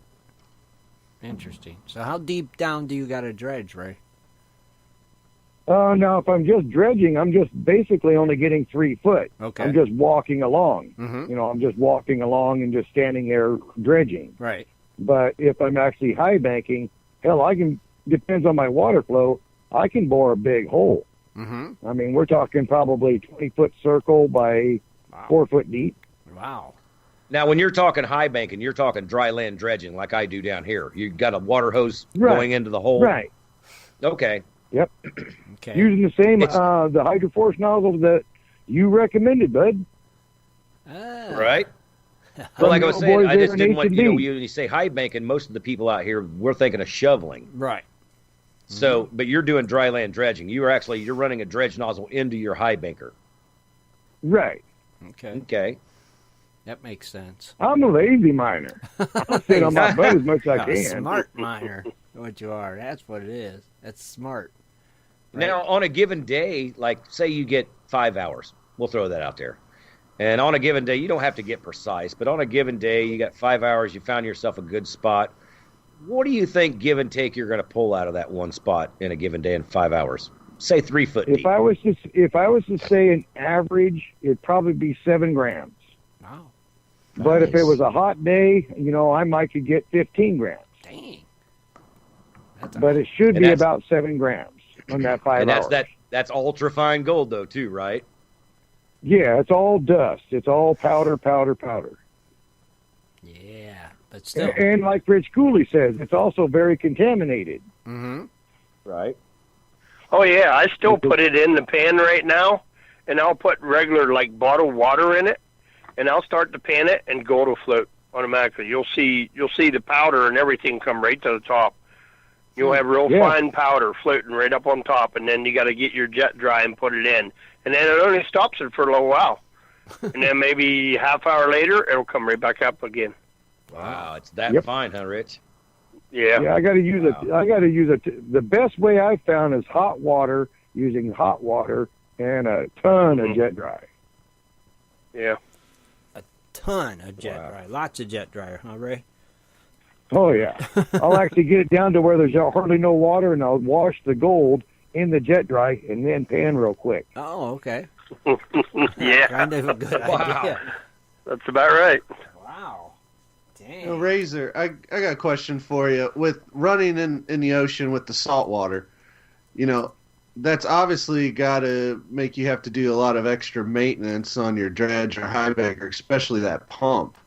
Interesting. So how deep down do you got to dredge, Ray? Now, if I'm just dredging, I'm just basically only getting 3 foot. Okay. I'm just walking along. Mm-hmm. I'm just walking along and just standing there dredging. Right. But if I'm actually high banking, hell, depends on my water flow, I can bore a big hole. Mm-hmm. I mean, we're talking probably 20-foot circle by 4 foot deep. Wow. Now, when you're talking high banking, you're talking dry land dredging like I do down here. You got a water hose going into the hole. Right. Okay. Yep. Okay. Using the same, the hydroforce nozzle that you recommended, bud. Right. But like I was saying, I just didn't want, when you say high banking, most of the people out here, we're thinking of shoveling. Right. So, but you're doing dry land dredging. You're running a dredge nozzle into your high banker. Right. Okay. That makes sense. I'm a lazy miner. I'll sit on my butt as much as I can. A smart miner, what you are. That's what it is. That's smart. Right? Now, on a given day, like say you get 5 hours. We'll throw that out there. And on a given day, you don't have to get precise, but on a given day, you got 5 hours, you found yourself a good spot. What do you think, give and take, you're going to pull out of that one spot in a given day in 5 hours? Say 3 foot deep. If I was to say an average, it'd probably be 7 grams. Wow. But if it was a hot day, I might could get 15 grams. Dang. But it should be about 7 grams on that 5 hours. And that's ultra fine gold though, too, right? Yeah, it's all dust. It's all powder. Yeah, but still. And like Rich Cooley says, it's also very contaminated. Mm-hmm. Right. Oh, yeah, I still put it in the pan right now, and I'll put regular, bottled water in it, and I'll start to pan it, and gold will float automatically. You'll see the powder and everything come right to the top. You'll have real fine powder floating right up on top, and then you got to get your jet dry and put it in. And then it only stops it for a little while. And then maybe half hour later, it'll come right back up again. Wow, it's that fine, huh, Rich? Yeah. Yeah, I got to use it. I got to use it. The best way I've found is hot water, using hot water and a ton of jet dry. Yeah. A ton of jet dry. Lots of jet dryer, huh, Ray? Oh, yeah. I'll actually get it down to where there's hardly no water, and I'll wash the gold in the jet dry and then pan real quick. Oh, okay. Yeah. Kind of a good idea. That's about right. Wow. Dang. Razor, I got a question for you. With running in the ocean with the salt water, that's obviously got to make you have to do a lot of extra maintenance on your dredge or high banker, especially that pump.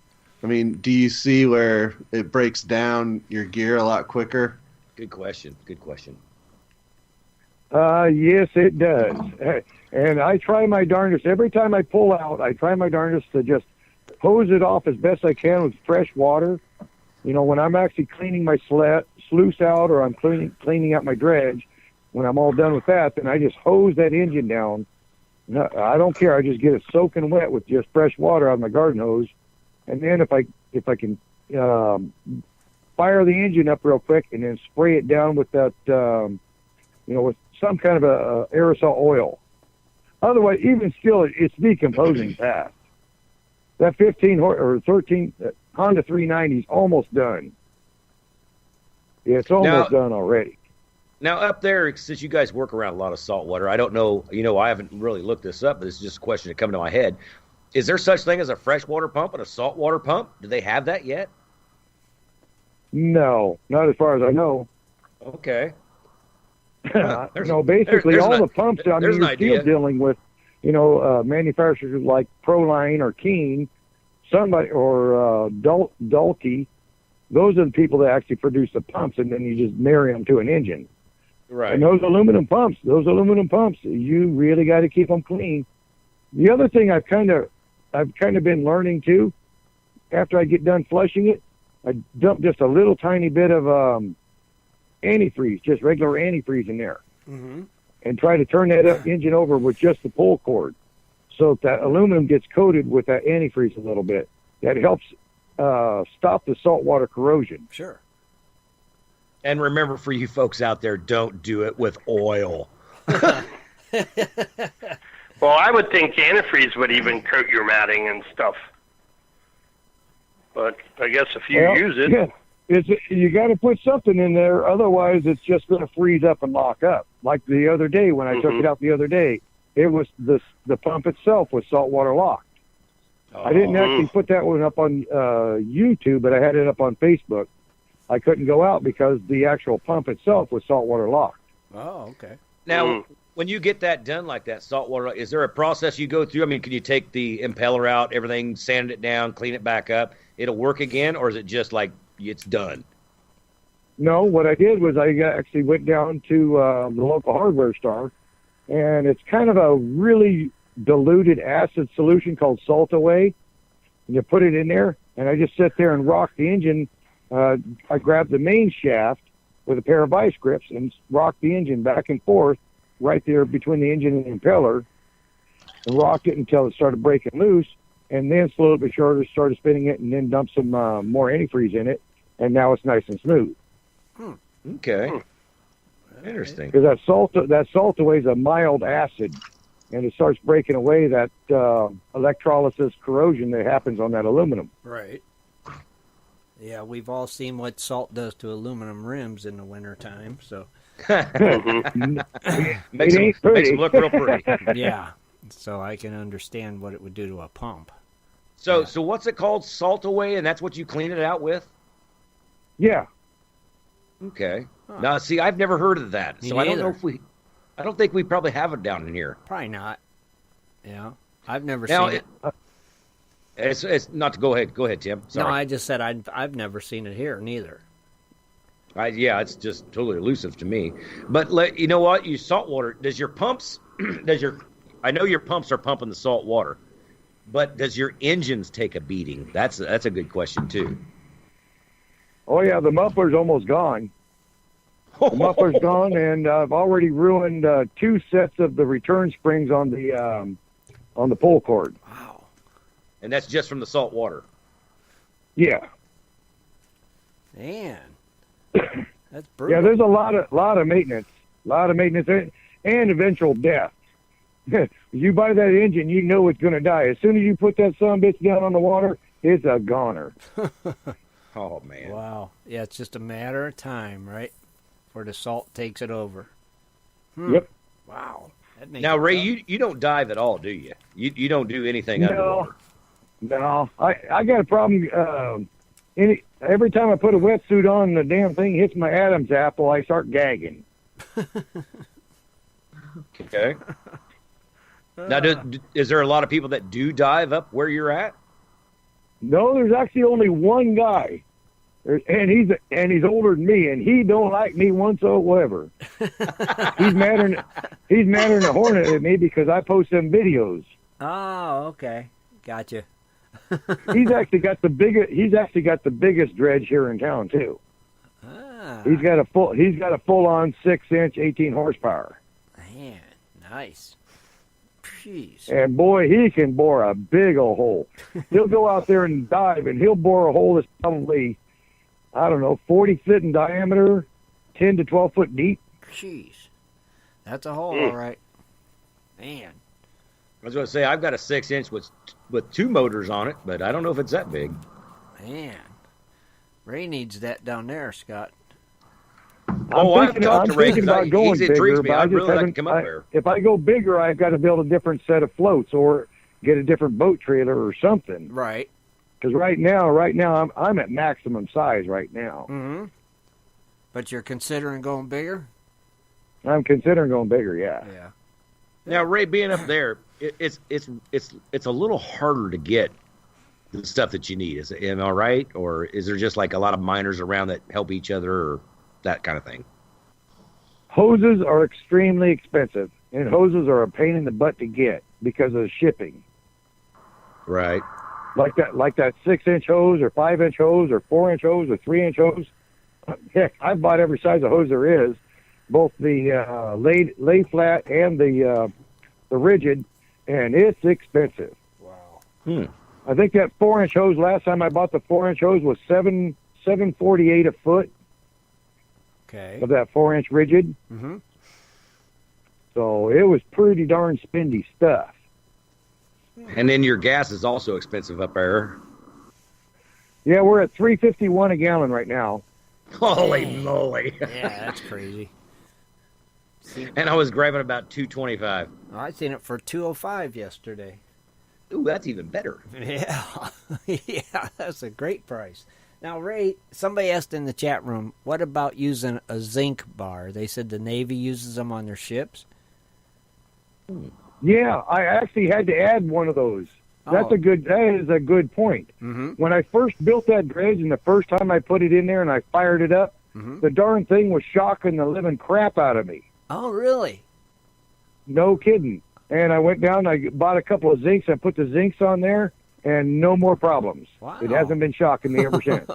I mean, do you see where it breaks down your gear a lot quicker? Good question. Yes, it does. And I try my darndest. Every time I pull out, I try my darndest to just hose it off as best I can with fresh water. You know, when I'm actually cleaning my sluice out or I'm cleaning out my dredge, when I'm all done with that, then I just hose that engine down. No, I don't care. I just get it soaking wet with just fresh water out of my garden hose. And then if I can fire the engine up real quick and then spray it down with that, with some kind of a aerosol oil. Otherwise, even still, it's decomposing fast. That 13 Honda 390 is almost done. Yeah, it's almost done already. Now, up there, since you guys work around a lot of salt water, I don't know, I haven't really looked this up, but it's just a question that come to my head. Is there such thing as a freshwater pump and a saltwater pump? Do they have that yet? No, not as far as I know. Okay. Basically all the pumps you're still dealing with, manufacturers like Proline or Keen, somebody or Dulke. Those are the people that actually produce the pumps, and then you just marry them to an engine. Right. And those aluminum pumps, you really got to keep them clean. The other thing I've kind of been learning too, after I get done flushing it, I dump just a little tiny bit of antifreeze, just regular antifreeze in there, and try to turn that engine over with just the pull cord, so that aluminum gets coated with that antifreeze a little bit. That helps stop the saltwater corrosion. Sure. And remember, for you folks out there, don't do it with oil. Well, I would think antifreeze would even coat your matting and stuff. But I guess if you use it... Yeah. You got to put something in there, otherwise it's just going to freeze up and lock up. Like the other day, when I took it out the other day, it was the pump itself was saltwater locked. I didn't actually put that one up on YouTube, but I had it up on Facebook. I couldn't go out because the actual pump itself was saltwater locked. Oh, okay. Now, when you get that done like that, saltwater, is there a process you go through? I mean, can you take the impeller out, everything, sand it down, clean it back up, it'll work again, or is it just like it's done? No, what I did was I actually went down to the local hardware store, and it's kind of a really diluted acid solution called Salt Away. And you put it in there, and I just sit there and rock the engine. I grabbed the main shaft with a pair of vice grips and rocked the engine back and forth right there between the engine and the impeller, and rocked it until it started breaking loose, and then slowly but surely started spinning it, and then dumped some more antifreeze in it, and now it's nice and smooth. Okay. Interesting. Because that salt away is a mild acid, and it starts breaking away that electrolysis corrosion that happens on that aluminum. Right. Yeah, we've all seen what salt does to aluminum rims in the wintertime, so. Makes them look real pretty. Yeah, so I can understand what it would do to a pump. So what's it called? Salt Away, and that's what you clean it out with? Yeah. Okay. Now, see, I've never heard of that, so I don't know if I don't think we probably have it down in here. Probably not. Yeah, I've never seen it. It's not to go ahead. Go ahead, Tim. Sorry. No, I just said I've never seen it here neither. It's just totally elusive to me. But you know what? You saltwater. Does your pumps? I know your pumps are pumping the salt water, but does your engines take a beating? That's a good question too. Oh yeah, the muffler's almost gone. The muffler's gone, and I've already ruined 2 sets of the return springs on the pull cord. Wow. And that's just from the salt water. Yeah. Man, that's brutal. Yeah, there's a lot of maintenance, and eventual death. You buy that engine, you know it's going to die. As soon as you put that son of a bitch down on the water, it's a goner. Oh man. Wow. Yeah, it's just a matter of time, right? Before the salt takes it over. Yep. Wow. Now, Ray, you don't dive at all, do you? You don't do anything underwater. No, I got a problem. Every time I put a wetsuit on, the damn thing hits my Adam's apple, I start gagging. Okay. Now, is there a lot of people that do dive up where you're at? No, there's actually only one guy, and he's older than me, and he don't like me whatsoever. He's madder than a hornet at me because I post them videos. Oh, okay, gotcha. He's actually got the biggest dredge here in town too. Ah, He's got a full on 6-inch, 18 horsepower. man, nice. Jeez. And boy, he can bore a big old hole. He'll go out there and dive, and he'll bore a hole that's probably, I don't know, 40 foot in diameter, 10 to 12 foot deep. Jeez, that's a hole, all right. Man. I was going to say, I've got a 6-inch with 2 motors on it, but I don't know if it's that big. Man, Ray needs that down there, Scott. I haven't talked to Ray because he's intrigued me. I'd really like to come up there. If I go bigger, I've got to build a different set of floats or get a different boat trailer or something. Right. Because right now I'm at maximum size right now. Mm-hmm. But you're considering going bigger? I'm considering going bigger, yeah. Yeah. Now, Ray, being up there, it's a little harder to get the stuff that you need. Am I right? Or is there just like a lot of miners around that help each other or that kind of thing? Hoses are extremely expensive, and hoses are a pain in the butt to get because of the shipping. Right. Like that 6-inch hose or 5-inch hose or 4-inch hose or 3-inch hose. Heck, I've bought every size of hose there is, both the lay flat and the rigid, and it's expensive. Wow. I think that 4-inch hose, last time I bought the 4-inch hose, was $748 a foot. Okay. Of that 4-inch rigid. Mm-hmm. So it was pretty darn spendy stuff. And then your gas is also expensive up there. Yeah, we're at $3.51 a gallon right now. Holy moly! Yeah, that's crazy. And I was grabbing about $2.25. Oh, I seen it for $2.05 yesterday. Ooh, that's even better. Yeah, yeah, that's a great price. Now, Ray, somebody asked in the chat room, what about using a zinc bar? They said the Navy uses them on their ships. Yeah, I actually had to add one of those. That is a good point. Mm-hmm. When I first built that dredge and the first time I put it in there and I fired it up, the darn thing was shocking the living crap out of me. Oh, really? No kidding. And I went down, I bought a couple of zincs, I put the zincs on there, and no more problems. Wow. It hasn't been shocking me ever since.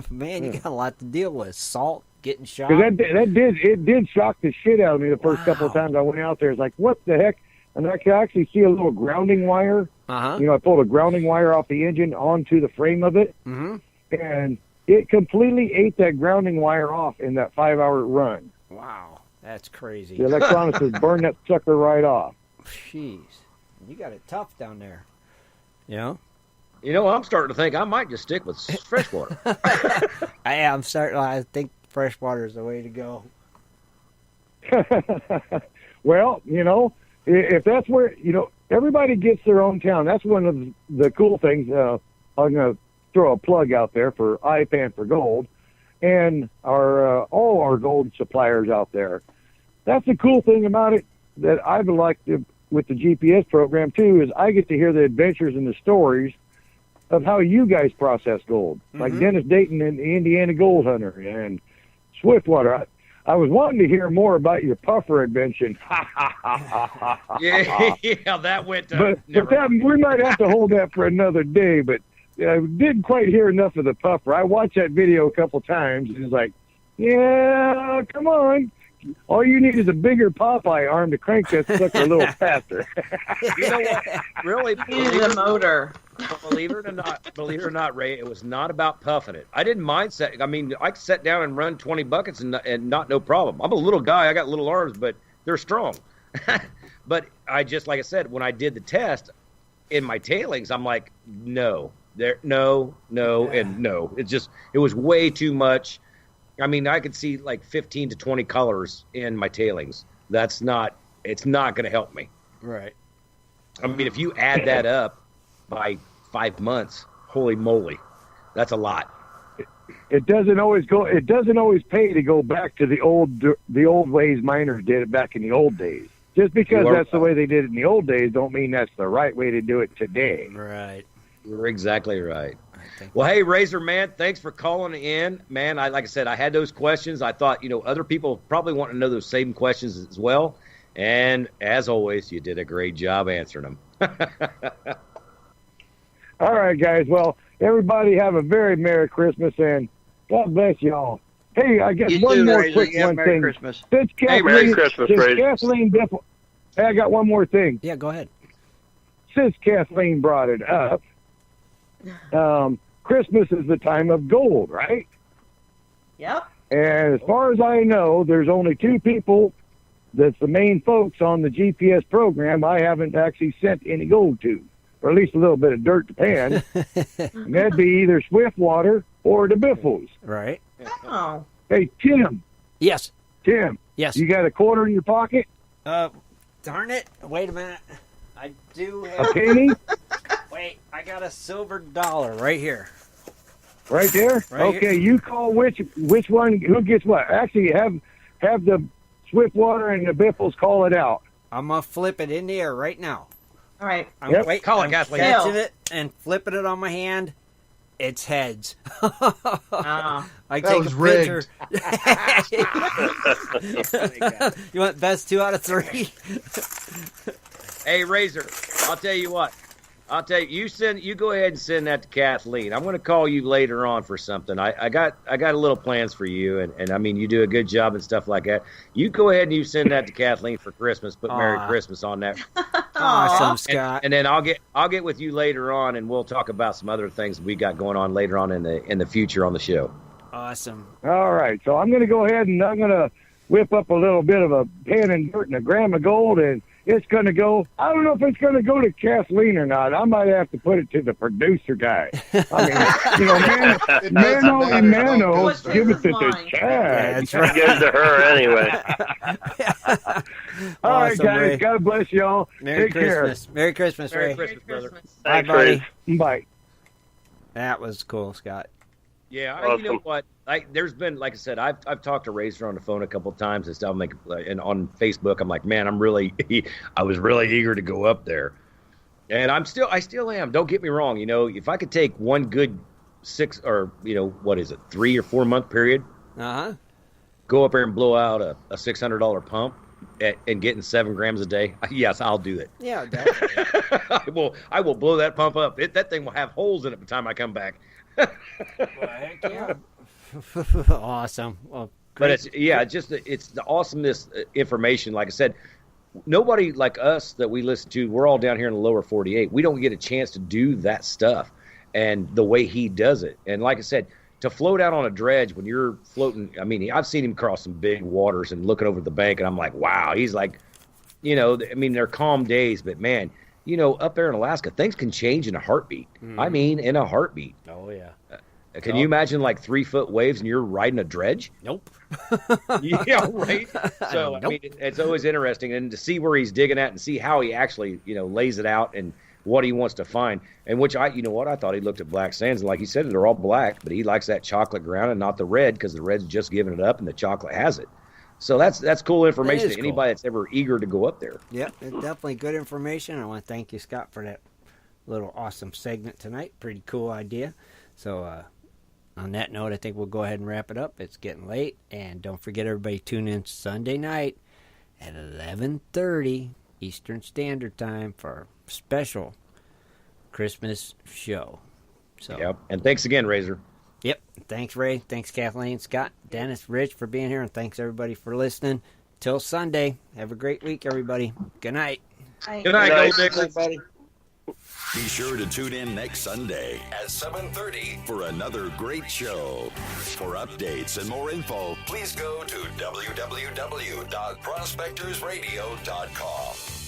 Man, you got a lot to deal with. Salt, getting shocked. Because it did shock the shit out of me the first couple of times I went out there. It's like, what the heck? And I could actually see a little grounding wire. Uh-huh. You know, I pulled a grounding wire off the engine onto the frame of it, and it completely ate that grounding wire off in that 5-hour run. Wow, that's crazy. The electronics just burned that sucker right off. Jeez, you got it tough down there. Yeah. You know, I'm starting to think I might just stick with freshwater. I think freshwater is the way to go. Well, you know, if that's where, you know, everybody gets their own town. That's one of the cool things. I'm going to throw a plug out there for IPAN for Gold and all our gold suppliers out there. That's the cool thing about it that I would like to, with the GPS program too, is I get to hear the adventures and the stories of how you guys process gold, like Dennis Dayton and the Indiana Gold Hunter and Swiftwater. I was wanting to hear more about your puffer invention. Yeah, that went to... But that, we might have to hold that for another day, but I didn't quite hear enough of the puffer. I watched that video a couple times, and it's like, yeah, come on. All you need is a bigger Popeye arm to crank that sucker a little faster. You know what? Really, Use the motor. Believe it or not, Ray, it was not about puffing it. I didn't mind I mean, I could sit down and run 20 buckets and not no problem. I'm a little guy. I got little arms, but they're strong. But I just, like I said, when I did the test in my tailings, I'm like, no, and no. It was way too much. I mean, I could see like 15 to 20 colors in my tailings. It's not going to help me. Right. I mean, if you add that up by 5 months, holy moly, that's a lot. It doesn't always pay to go back to the old ways miners did it back in the old days. Just because that's the way they did it in the old days don't mean that's the right way to do it today. Right. You're exactly right. Well, hey, Razor, man, thanks for calling in. Man, like I said, I had those questions. I thought, other people probably want to know those same questions as well. And as always, you did a great job answering them. All right, guys. Well, everybody have a very Merry Christmas, and God bless y'all. Hey, I guess You one too, more Razor. quick Yeah, one Merry thing. Christmas. Since Hey, Merry Christmas, since Razor. Kathleen Biffle, hey, I got one more thing. Yeah, go ahead. Since Kathleen brought it up, Christmas is the time of gold, right? Yep. And as far as I know, there's only two people that's the main folks on the GPS program I haven't actually sent any gold to, or at least a little bit of dirt to pan. And that'd be either Swiftwater or the Biffles. Right. Oh. Hey, Tim. Yes. Tim. Yes. You got a quarter in your pocket? Darn it. Wait a minute. I do A have... penny? Wait, I got a silver dollar right here. Right there? Right Okay, here. you call which one, who gets what? Actually, have the Swiftwater and the Biffles call it out. I'm going to flip it in the air right now. All right. Yep. Call it, I'm Kathleen. catching it and flipping it on my hand. It's heads. I That take was a picture. rigged. You want best 2 out of 3? Hey, Razor, I'll tell you what. You go ahead and send that to Kathleen. I'm going to call you later on for something. I got a little plans for you, and I mean, you do a good job and stuff like that. You go ahead and you send that to Kathleen for Christmas. Put Merry Christmas on that. Awesome, Scott. And then I'll get with you later on, and we'll talk about some other things we got going on later on in the future on the show. Awesome. All right, so I'm going to go ahead and I'm going to whip up a little bit of a pan and dirt and a gram of gold, and it's going to go, I don't know if it's going to go to Kathleen or not. I might have to put it to the producer guy. I mean, Mano and Mano, What's give it to mine? the Chad. That's It right. goes to her anyway. All right, Awesome, guys, Ray. God bless y'all. Merry Take Christmas. Merry Christmas, Ray. Merry Christmas, brother. Bye, Thanks, buddy. Ray. care. Bye. That was cool, Scott. Yeah, you know Awesome. what? There's been, like I said, I've talked to Razor on the phone a couple of times and stuff. And on Facebook, I'm like, man, I was really eager to go up there, and I still am. Don't get me wrong. If I could take one good 6 or 3 or 4 month period, go up there and blow out a $600 pump and getting 7 grams a day, yes, I'll do it. Yeah, definitely. I will blow that pump up. That thing will have holes in it by the time I come back. Well, heck yeah. Awesome. Well, But great. it's the awesomeness information. Like I said, nobody like us that we listen to, we're all down here in the lower 48. We don't get a chance to do that stuff and the way he does it. And like I said, to float out on a dredge when you're floating, I mean, I've seen him cross some big waters and looking over the bank, and I'm like, wow, he's like, they're calm days, but man, up there in Alaska, things can change in a heartbeat. I mean, in a heartbeat. Oh, yeah. Can you imagine like 3-foot waves and you're riding a dredge? Nope. Yeah, right. So Nope. I mean, it's always interesting, and to see where he's digging at and see how he actually, lays it out and what he wants to find. And which I thought he looked at black sands, and like he said, they're all black, but he likes that chocolate ground and not the red because the red's just giving it up and the chocolate has it. So that's cool information is to cool. anybody that's ever eager to go up there. Yep, it's definitely good information. I want to thank you, Scott, for that little awesome segment tonight. Pretty cool idea. So, on that note, I think we'll go ahead and wrap it up. It's getting late, and don't forget, everybody, tune in Sunday night at 11:30 Eastern Standard Time for our special Christmas show. So, Yep. And thanks again, Razor. Yep. Thanks, Ray. Thanks, Kathleen, Scott, Dennis, Rich, for being here, and thanks everybody for listening. Till Sunday, have a great week, everybody. Good night. Good night, Gold Diggers. everybody. Be sure to tune in next Sunday at 7:30 for another great show. For updates and more info, please go to www.prospectorsradio.com.